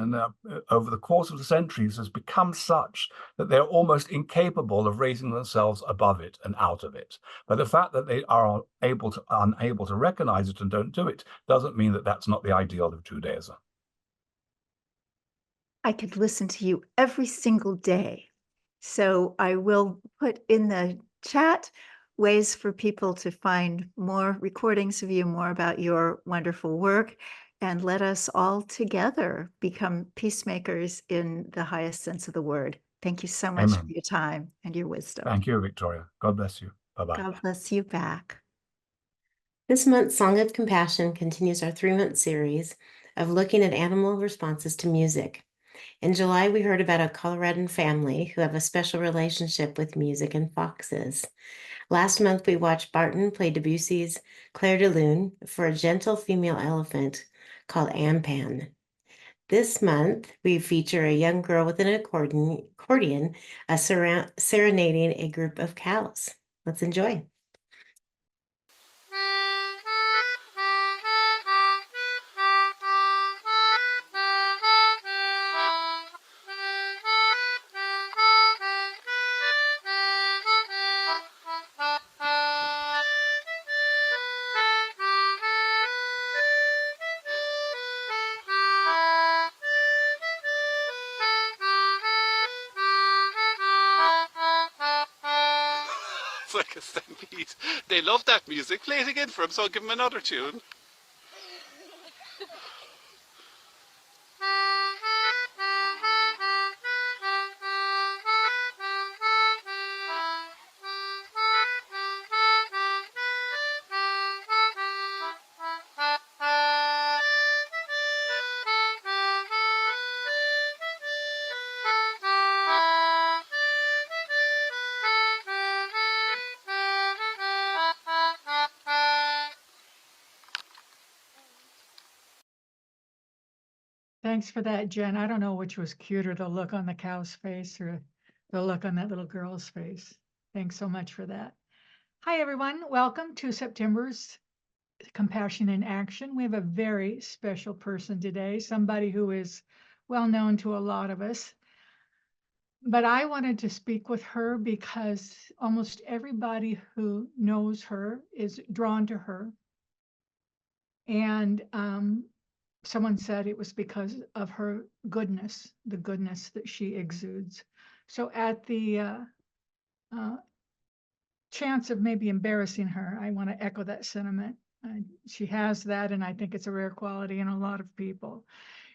E: over the course of the centuries has become such that they're almost incapable of raising themselves above it and out of it. But the fact that they are unable to recognize it and don't do it doesn't mean that that's not the ideal of Judaism.
D: I could listen to you every single day. So I will put in the chat ways for people to find more recordings of you, more about your wonderful work, and let us all together become peacemakers in the highest sense of the word. Thank you so much for your time and your wisdom.
E: Thank you, Victoria. God bless you. Bye-bye.
D: God bless you back.
F: This month's Song of Compassion continues our 3-month series of looking at animal responses to music. In July, we heard about a Coloradan family who have a special relationship with music and foxes. Last month, we watched Barton play Debussy's Clair de Lune for a gentle female elephant called Ampan. This month, we feature a young girl with an accordion serenading a group of cows. Let's enjoy.
G: It's like a stampede. They love that music. Play it again for them, so I'll give them another tune.
C: Thanks for that, Jen. I don't know which was cuter, the look on the cow's face or the look on that little girl's face. Thanks so much for that. Hi, everyone. Welcome to September's Compassion in Action. We have a very special person today, somebody who is well known to a lot of us. But I wanted to speak with her because almost everybody who knows her is drawn to her. And someone said it was because of her goodness, the goodness that she exudes. So at the chance of maybe embarrassing her, I want to echo that sentiment. She has that, and I think it's a rare quality in a lot of people.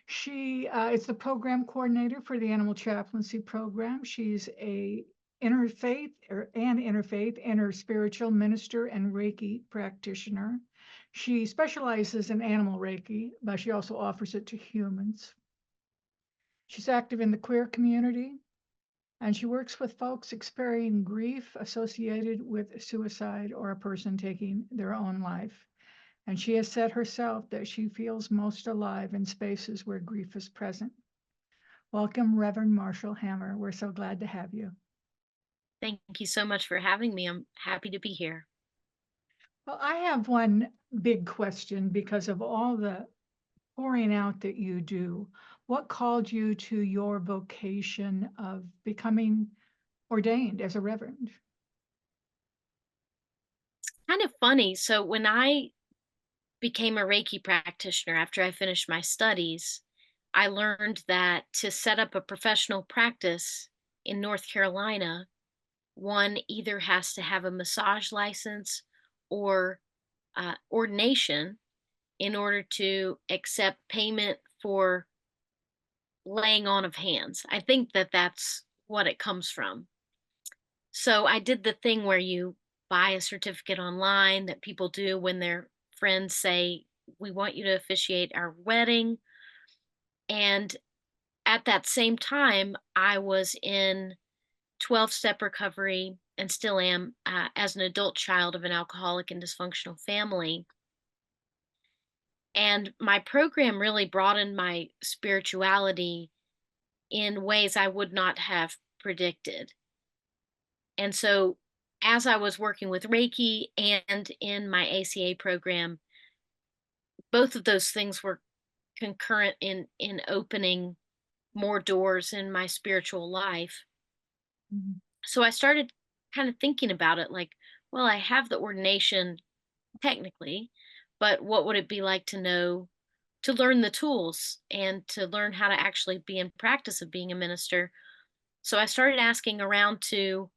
C: She is the program coordinator for the Animal Chaplaincy Program. She's a interfaith interspiritual minister and Reiki practitioner. She specializes in animal Reiki, but she also offers it to humans. She's active in the queer community, and she works with folks experiencing grief associated with suicide or a person taking their own life. And she has said herself that she feels most alive in spaces where grief is present. Welcome, Reverend Marshall Hammer. We're so glad to have you.
H: Thank you so much for having me. I'm happy to be here.
C: Well, I have one big question because of all the pouring out that you do. What called you to your vocation of becoming ordained as a reverend?
H: It's kind of funny. So when I became a Reiki practitioner after I finished my studies, I learned that to set up a professional practice in North Carolina, one either has to have a massage license or ordination in order to accept payment for laying on of hands. I think that that's what it comes from. So I did the thing where you buy a certificate online that people do when their friends say, "We want you to officiate our wedding." And at that same time, I was in 12-step recovery and still am as an adult child of an alcoholic and dysfunctional family. And my program really broadened my spirituality in ways I would not have predicted. And so, as I was working with Reiki and in my ACA program, both of those things were concurrent in opening more doors in my spiritual life.
C: Mhm.
H: So I started kind of thinking about it like, well, I have the ordination technically, but what would it be like to learn the tools and to learn how to actually be in practice of being a minister? So I started asking around to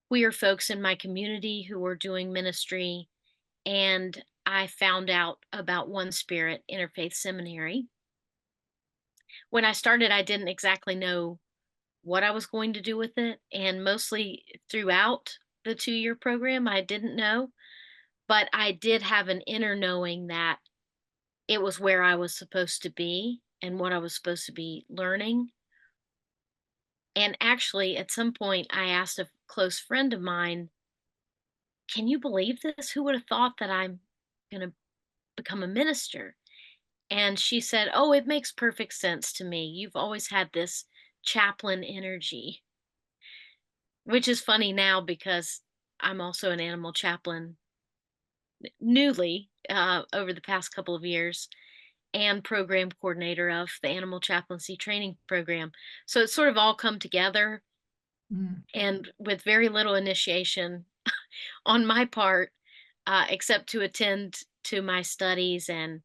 H: queer folks in my community who were doing ministry, and I found out about One Spirit Interfaith Seminary. When I started, I didn't exactly know what I was going to do with it, and mostly throughout the 2-year program, I didn't know, but I did have an inner knowing that it was where I was supposed to be. and what I was supposed to be learning. And actually, at some point, I asked a close friend of mine, "Can you believe this? Who would have thought that I'm going to become a minister?" And she said, "Oh, it makes perfect sense to me. You've always had this chaplain energy," which is funny now because I'm also an animal chaplain newly over the past couple of years, and program coordinator of the animal chaplaincy training program. So it's sort of all come together,
C: Mm.
H: and with very little initiation on my part, except to attend to my studies and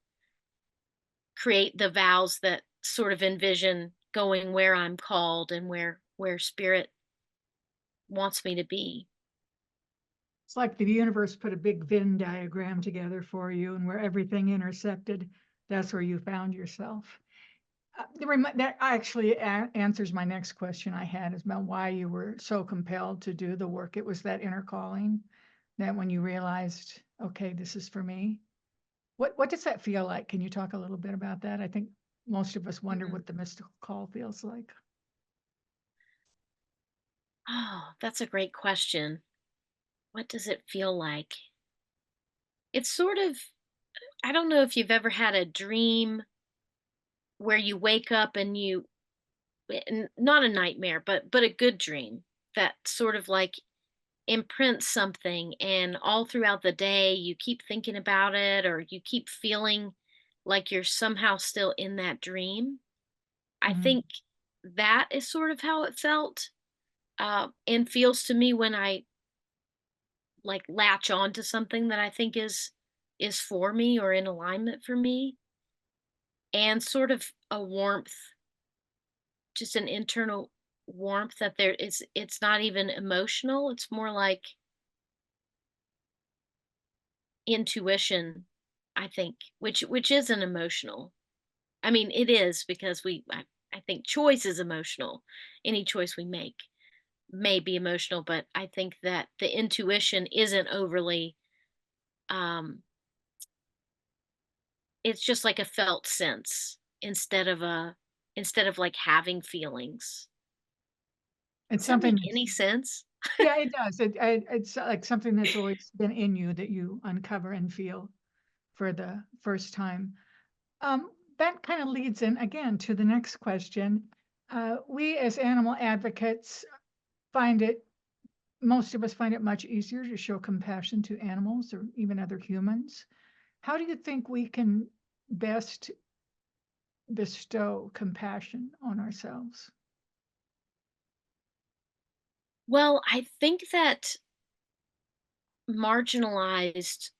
H: create the vows that sort of envision going where I'm called and where spirit wants me to be.
C: It's like the universe put a big Venn diagram together for you, and where everything intersected, that's where you found yourself. That actually answers my next question I had, is about why you were so compelled to do the work. It was that inner calling, that when you realized, okay, this is for me. What does that feel like? Can you talk a little bit about that? I think most of us wonder
H: Mhm.
C: what the mystical call feels like.
H: Oh, that's a great question. What does it feel like? It's sort of, I don't know if you've ever had a dream where you wake up and not a nightmare, but a good dream that sort of like imprints something, and all throughout the day you keep thinking about it, or you keep feeling like you're somehow still in that dream. I
C: Mhm.
H: think that is sort of how it felt, and feels to me when I like latch on to something that I think is for me or in alignment for me, and sort of a warmth, just an internal warmth that there is. It's not even emotional, it's more like intuition, I think, which isn't emotional. I mean, it is because I think choice is emotional. Any choice we make may be emotional, but I think that the intuition isn't overly, um it's just like a felt sense instead of like having feelings.
C: It's
H: Does that make
C: something
H: any
C: that's,
H: sense?
C: yeah, it does. It's like something that's always been in you that you uncover and feel for the first time. Um, that kind of leads in again to the next question. We as animal advocates find it, most of us find it much easier to show compassion to animals or even other humans. How do you think we can best bestow compassion on ourselves?
H: Well, I think that marginalized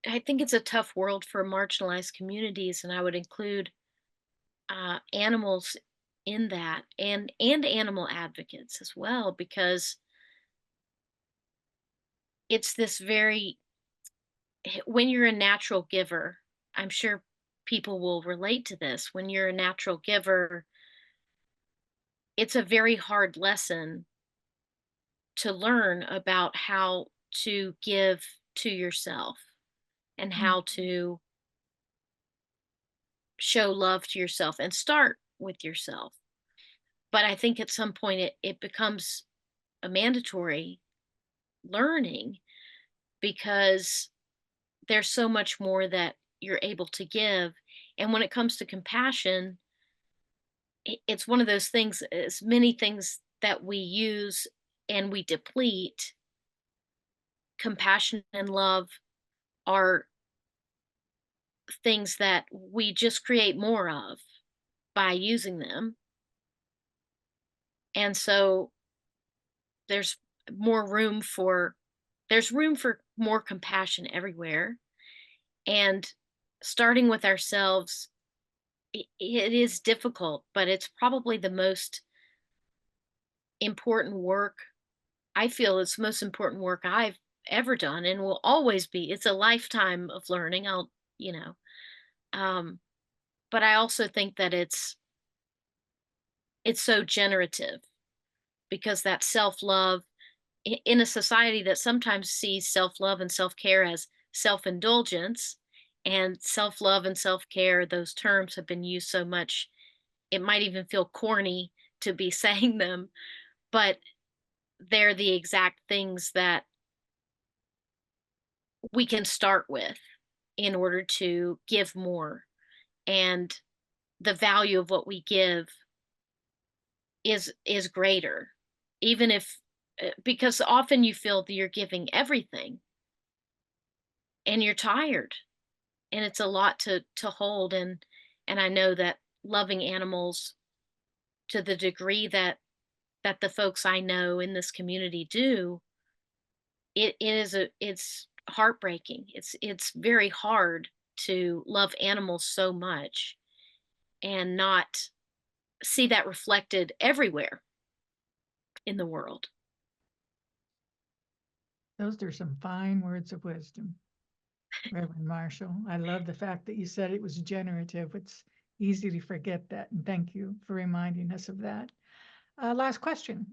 H: I think it's a tough world for marginalized communities, and I would include animals in that, and animal advocates as well, because it's this very when you're a natural giver, I'm sure people will relate to this. When you're a natural giver, it's a very hard lesson to learn about how to give to yourself and
C: Mm.
H: how to show love to yourself and start with yourself. But I think at some point it becomes a mandatory learning, because there's so much more that you're able to give. And when it comes to compassion, it's one of those things, as many things that we use and we deplete, compassion and love are things that we just create more of by using them. And so there's more room for there's room for more compassion everywhere. And starting with ourselves, it is difficult, but it's probably the most important work. I feel it's the most important work I've ever done and will always be. It's a lifetime of learning. You know, um, but I also think that it's so generative, because that self-love in a society that sometimes sees self-love and self-care as self-indulgence, And self-love and self-care, those terms have been used so much, it might even feel corny to be saying them, but they're the exact things that we can start with in order to give more. And the value of what we give is greater, even if because often you feel that you're giving everything and you're tired, and it's a lot to hold. And I know that loving animals to the degree that the folks I know in this community do, it's heartbreaking. It's very hard to love animals so much and not see that reflected everywhere in the world.
C: Those are some fine words of wisdom, Reverend Marshall. I love the fact that you said it was generative. It's easy to forget that, and thank you for reminding us of that. Last question.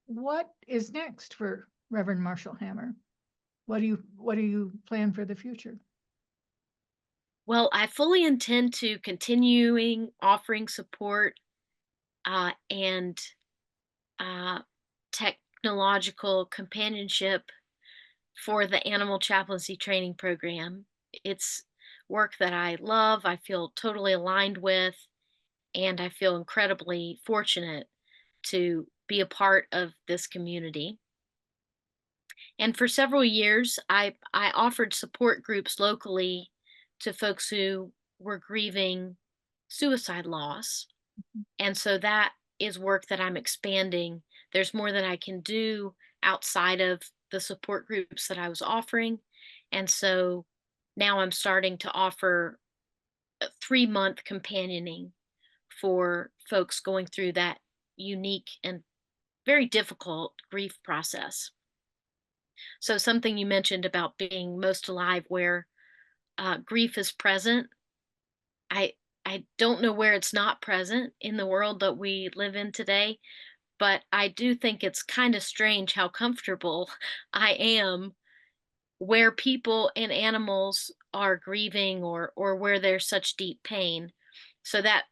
C: What is next for Reverend Marshall Hammer? What do you plan for the future?
H: Well, I fully intend to continuing offering support and technological companionship for the animal chaplaincy training program. It's work that I love, I feel totally aligned with, and I feel incredibly fortunate to be a part of this community. And for several years, I offered support groups locally to folks who were grieving suicide loss. And so that is work that I'm expanding. There's more that I can do outside of the support groups that I was offering. And so now I'm starting to offer a 3-month companioning for folks going through that unique and very difficult grief process. So something you mentioned about being most alive where grief is present. I don't know where it's not present in the world that we live in today, but I do think it's kind of strange how comfortable I am where people and animals are grieving or where there's such deep pain. So that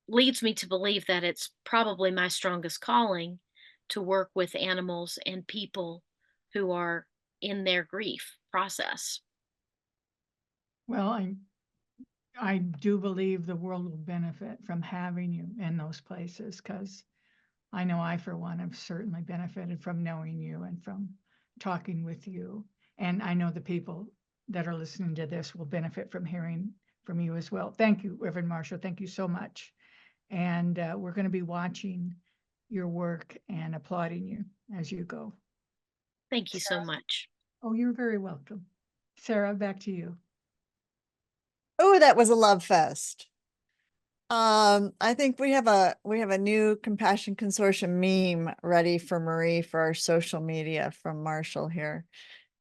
H: leads me to believe that it's probably my strongest calling to work with animals and people who are in their grief process.
C: Well, I do believe the world will benefit from having you in those places, because I know I, for one, have certainly benefited from knowing you and from talking with you. And I know the people that are listening to this will benefit from hearing from you as well. Thank you, Reverend Marshall. Thank you so much. And we're going to be watching your work and applauding you as you go.
H: Thank you so much.
C: Oh, you're very welcome. Sarah, back to you.
A: Oh, that was a love fest. I think we have a new Compassion Consortium meme ready for Marie for our social media from Marshall here.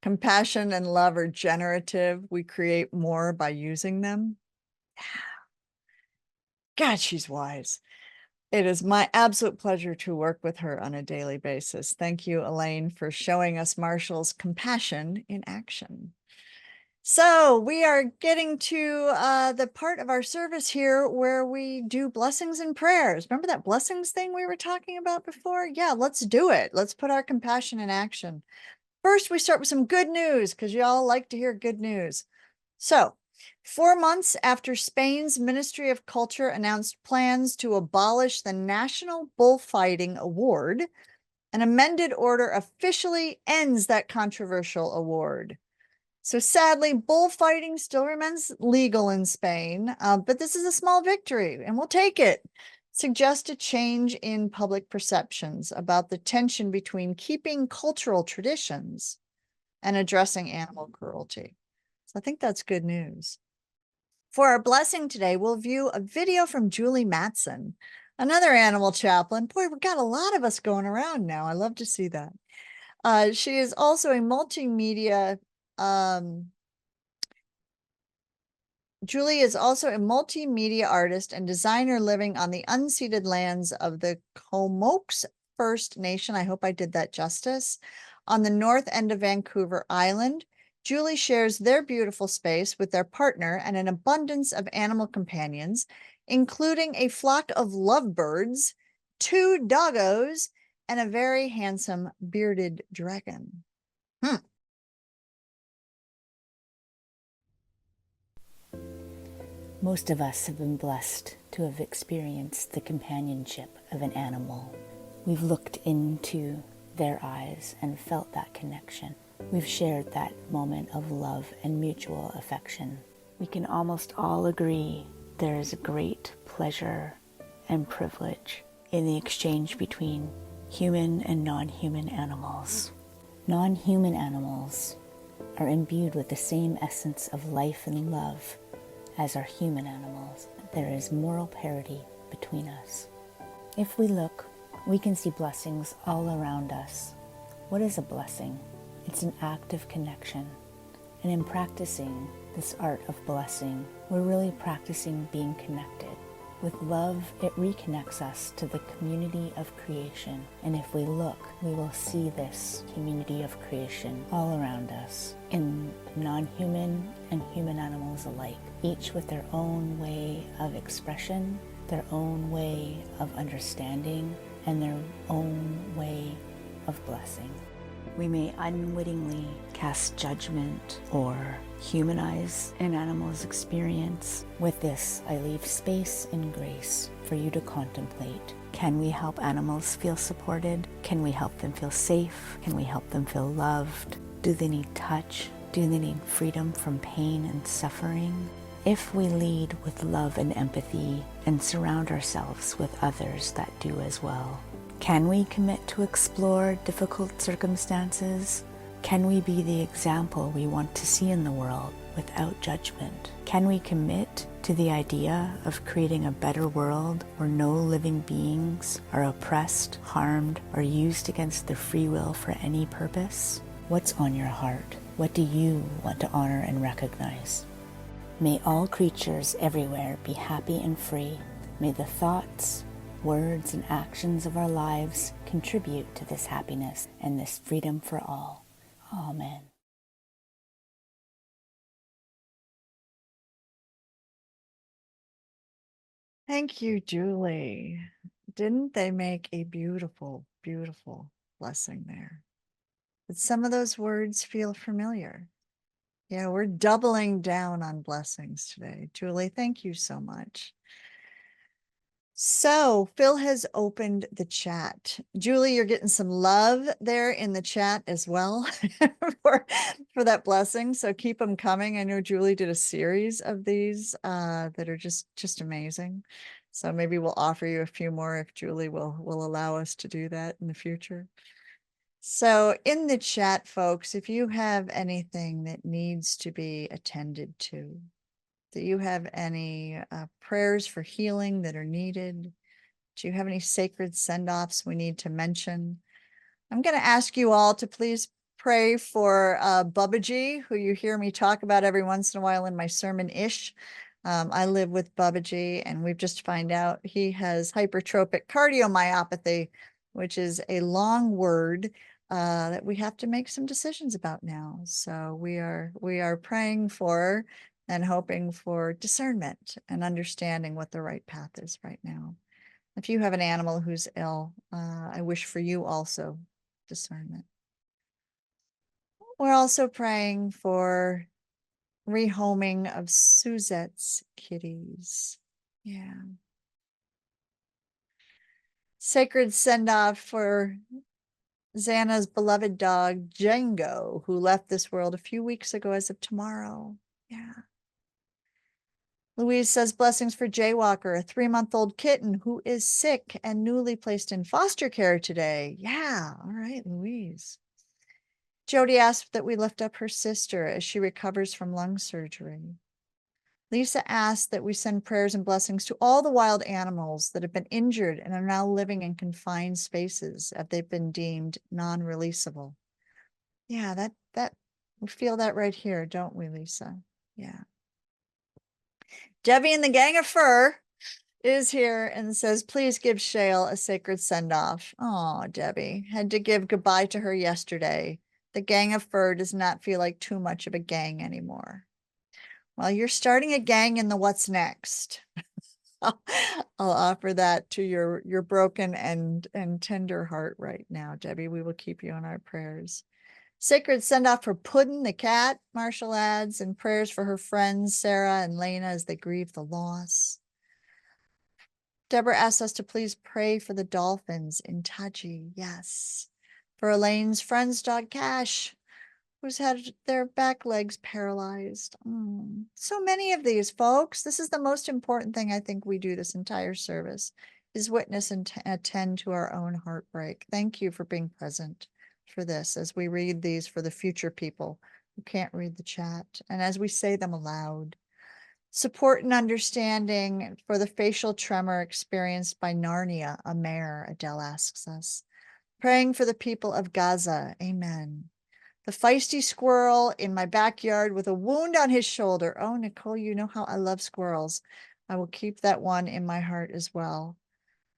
A: Compassion and love are generative. We create more by using them. God, she's wise. It is my absolute pleasure to work with her on a daily basis. Thank you, Elaine, for showing us Marshall's compassion in action. So we are getting to the part of our service here where we do blessings and prayers. Remember that blessings thing we were talking about before? Yeah, let's do it. Let's put our compassion in action. First, we start with some good news because you all like to hear good news. So 4 months after Spain's Ministry of Culture announced plans to abolish the National Bullfighting Award, an amended order officially ends that controversial award. So sadly, bullfighting still remains legal in Spain, but this is a small victory and we'll take it. Suggest a change in public perceptions about the tension between keeping cultural traditions and addressing animal cruelty. So I think that's good news. For our blessing today, we'll view a video from Julie Matson, another animal chaplain. Boy, we've got a lot of us going around now. I love to see that. She is also a multimedia Julie is also a multimedia artist and designer living on the unceded lands of the Comox First Nation. I hope I did that justice. On the north end of Vancouver Island. Julie shares their beautiful space with their partner and an abundance of animal companions, including a flock of lovebirds, 2 doggos, and a very handsome bearded dragon.
I: Most of us have been blessed to have experienced the companionship of an animal. We've looked into their eyes and felt that connection. We've shared that moment of love and mutual affection. We can almost all agree there is a great pleasure and privilege in the exchange between human and non-human animals. Non-human animals are imbued with the same essence of life and love as our human animals. There is moral parity between us. If we look, we can see blessings all around us. What is a blessing? It's an act of connection. And in practicing this art of blessing, we're really practicing being connected. With love, it reconnects us to the community of creation. And if we look, we will see this community of creation all around us, in non-human and human animals alike, each with their own way of expression, their own way of understanding, and their own way of blessing. We may unwittingly cast judgment or humanize an animal's experience. With this, I leave space and grace for you to contemplate. Can we help animals feel supported? Can we help them feel safe? Can we help them feel loved? Do they need touch? Do they need freedom from pain and suffering? If we lead with love and empathy and surround ourselves with others that do as well, can we commit to explore difficult circumstances? Can we be the example we want to see in the world without judgment? Can we commit to the idea of creating a better world where no living beings are oppressed, harmed, or used against their free will for any purpose? What's on your heart? What do you want to honor and recognize? May all creatures everywhere be happy and free. May the thoughts, words, and actions of our lives contribute to this happiness and this freedom for all. Amen.
A: Thank you, Julie. Didn't they make a beautiful, beautiful blessing there? Did some of those words feel familiar? Yeah, we're doubling down on blessings today. Julie, thank you so much. So Phil has opened the chat. Julie, you're getting some love there in the chat as well for that blessing. So keep them coming. I know Julie did a series of these that are just amazing. So maybe we'll offer you a few more if Julie will allow us to do that in the future. So in the chat, folks, if you have anything that needs to be attended to, do you have any prayers for healing that are needed? Do you have any sacred send-offs we need to mention? I'm going to ask you all to please pray for Babaji, who you hear me talk about every once in a while in my sermon-ish. I live with Babaji, and we've just found out he has hypertrophic cardiomyopathy, which is a long word that we have to make some decisions about now. So we are praying for and hoping for discernment and understanding what the right path is right now. If you have an animal who's ill, I wish for you also discernment. We're also praying for rehoming of Suzette's kitties. Yeah. Sacred send-off for Xana's beloved dog, Django, who left this world a few weeks ago as of tomorrow. Yeah. Louise says blessings for Jaywalker, a 3-month-old kitten who is sick and newly placed in foster care today. Yeah. All right, Louise. Jody asked that we lift up her sister as she recovers from lung surgery. Lisa asked that we send prayers and blessings to all the wild animals that have been injured and are now living in confined spaces if they've been deemed non-releasable. Yeah, that we feel that right here, don't we, Lisa? Yeah. Debbie and the Gang of Fur is here and says, please give Shale a sacred send-off. Oh, Debbie, had to give goodbye to her yesterday. The gang of fur does not feel like too much of a gang anymore. Well, you're starting a gang in the what's next. I'll offer that to your broken and tender heart right now, Debbie. We will keep you in our prayers. Sacred send off for Puddin' the cat, Marshall adds, and prayers for her friends Sarah and Lena as they grieve the loss. Deborah asks us to please pray for the dolphins in Taji. Yes. For Elaine's friend's dog Cash, who's had their back legs paralyzed. So many of these, folks. This is the most important thing I think we do this entire service, is witness and attend to our own heartbreak. Thank you for being present for this as we read these for the future people who can't read the chat and as we say them aloud. Support and understanding for the facial tremor experienced by Narnia, a mare, Adele asks us. Praying for the people of Gaza. Amen. The feisty squirrel in my backyard with a wound on his shoulder. Oh, Nicole, you know how I love squirrels. I will keep that one in my heart as well.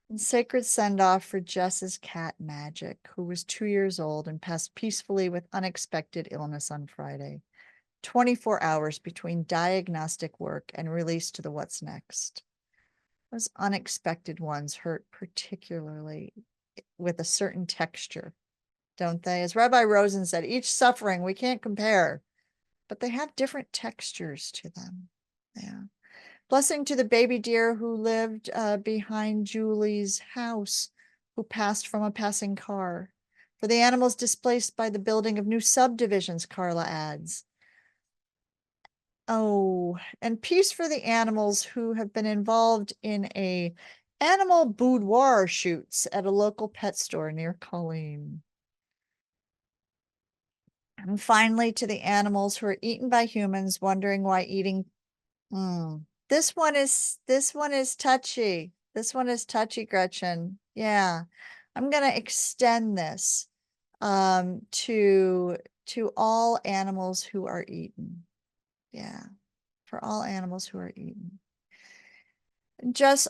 A: And sacred send-off for Jess's cat Magic, who was 2 years old and passed peacefully with unexpected illness on Friday. 24 hours between diagnostic work and release to the what's next. Those unexpected ones hurt particularly with a certain texture, don't they? As Rabbi Rosen said, each suffering we can't compare, but they have different textures to them. Yeah. Blessing to the baby deer who lived behind Julie's house, who passed from a passing car. For the animals displaced by the building of new subdivisions, Carla adds. Oh, and peace for the animals who have been involved in a animal boudoir shoots at a local pet store near Colleen. And finally, to the animals who are eaten by humans, wondering why eating. This one is touchy. This one is touchy, Gretchen. Yeah, I'm gonna extend this to all animals who are eaten. Yeah, for all animals who are eaten. Just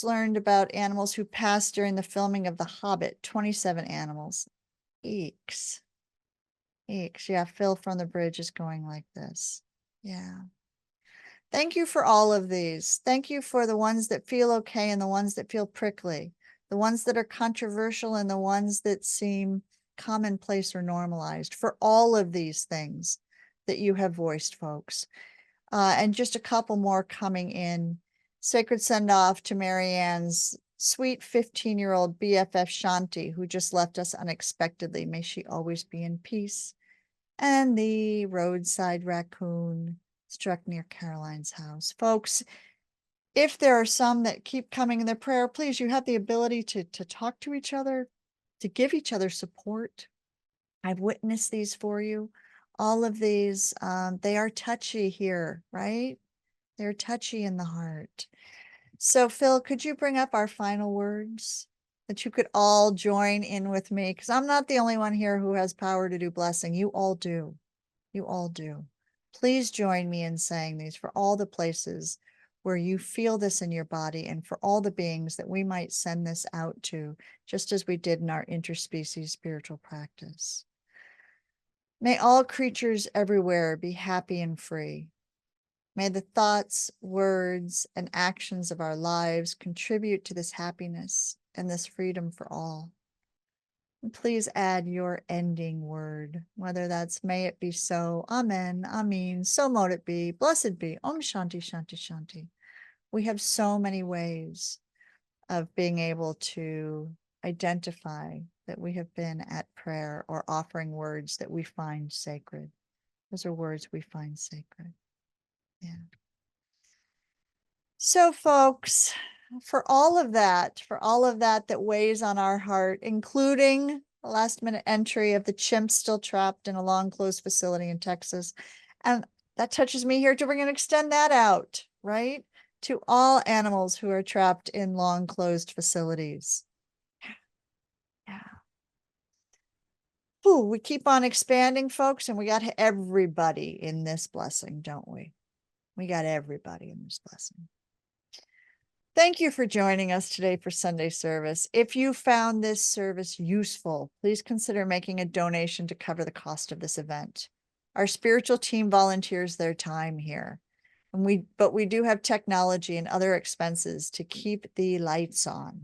A: learned about animals who passed during the filming of The Hobbit. 27 animals. Eeks. Eeks. Yeah, Phil from the bridge is going like this. Yeah. Thank you for all of these. Thank you for the ones that feel okay and the ones that feel prickly, the ones that are controversial and the ones that seem commonplace or normalized, for all of these things that you have voiced, folks. And just a couple more coming in. Sacred send off to Marianne's sweet 15-year-old BFF Shanti, who just left us unexpectedly. May she always be in peace. And the roadside raccoon struck near Caroline's house. Folks, if there are some that keep coming in their prayer, please, you have the ability to talk to each other, to give each other support. I've witnessed these for you. All of these, they are touchy here, right? They're touchy in the heart. So Phil, could you bring up our final words that you could all join in with me? Because I'm not the only one here who has power to do blessing. You all do. You all do. Please join me in saying these for all the places where you feel this in your body and for all the beings that we might send this out to, just as we did in our interspecies spiritual practice. May all creatures everywhere be happy and free. May the thoughts, words, and actions of our lives contribute to this happiness and this freedom for all. And please add your ending word, whether that's may it be so, amen, amen, so mote it be, blessed be, om shanti, shanti, shanti. We have so many ways of being able to identify that we have been at prayer or offering words that we find sacred. Those are words we find sacred. Yeah. So folks, for all of that that weighs on our heart, including the last minute entry of the chimps still trapped in a long closed facility in Texas. And that touches me here to bring and extend that out, right? To all animals who are trapped in long closed facilities. Yeah. Ooh, we keep on expanding, folks, and we got everybody in this blessing, don't we? We got everybody in this blessing. Thank you for joining us today for Sunday service. If you found this service useful, please consider making a donation to cover the cost of this event. Our spiritual team volunteers their time here, but we do have technology and other expenses to keep the lights on.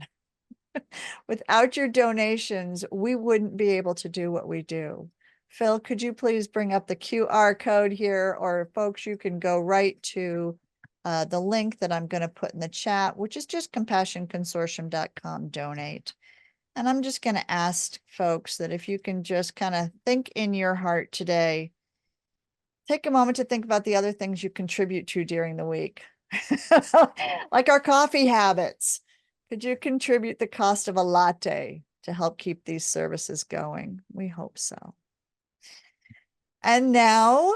A: Without your donations, we wouldn't be able to do what we do. Phil, could you please bring up the QR code here, or folks, you can go right to the link that I'm going to put in the chat, which is just compassionconsortium.com donate. And I'm just going to ask folks that if you can just kind of think in your heart today, take a moment to think about the other things you contribute to during the week, like our coffee habits. Could you contribute the cost of a latte to help keep these services going? We hope so. And now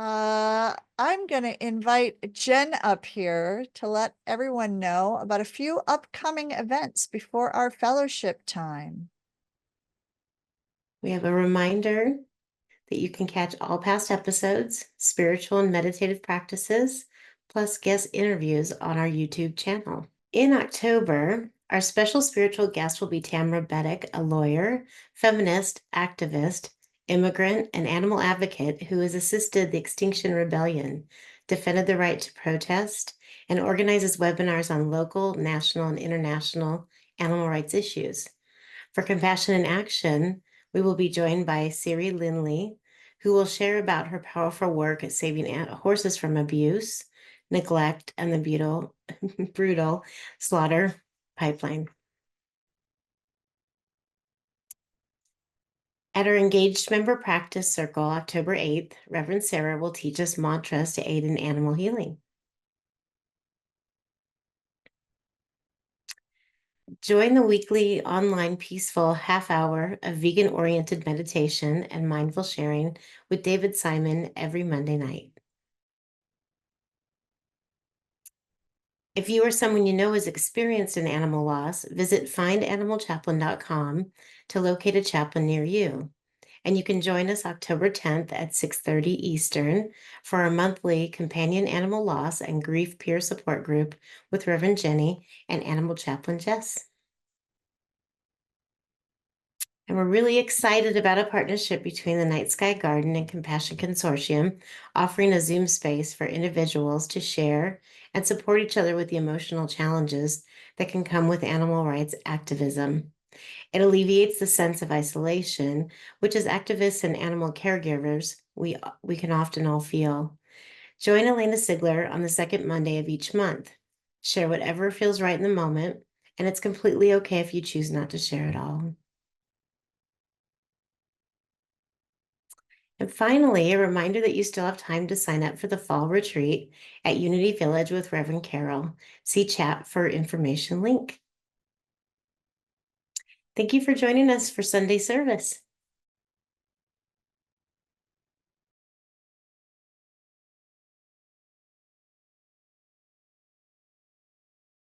A: I'm going to invite Jen up here to let everyone know about a few upcoming events before our fellowship time.
F: We have a reminder that you can catch all past episodes, spiritual and meditative practices, plus guest interviews on our YouTube channel. In October, our special spiritual guest will be Tamara Beddick, a lawyer, feminist, activist, immigrant, and animal advocate who has assisted the Extinction Rebellion, defended the right to protest, and organizes webinars on local, national, and international animal rights issues. For Compassion in Action, we will be joined by Siri Lindley, who will share about her powerful work at saving horses from abuse, neglect, and the brutal slaughter pipeline. At our Engaged Member Practice Circle, October 8th, Reverend Sarah will teach us mantras to aid in animal healing. Join the weekly online peaceful half hour of vegan-oriented meditation and mindful sharing with David Simon every Monday night. If you or someone you know has experienced an animal loss, visit findanimalchaplain.com to locate a chaplain near you. And you can join us October 10th at 6:30 Eastern for our monthly Companion Animal Loss and Grief Peer Support Group with Reverend Jenny and Animal Chaplain Jess. And we're really excited about a partnership between the Night Sky Garden and Compassion Consortium, offering a Zoom space for individuals to share and support each other with the emotional challenges that can come with animal rights activism. It alleviates the sense of isolation, which as activists and animal caregivers, we can often all feel. Join Elena Sigler on the second Monday of each month. Share whatever feels right in the moment, and it's completely okay if you choose not to share at all. And finally, a reminder that you still have time to sign up for the fall retreat at Unity Village with Reverend Carol. See chat for information link. Thank you for joining us for Sunday service.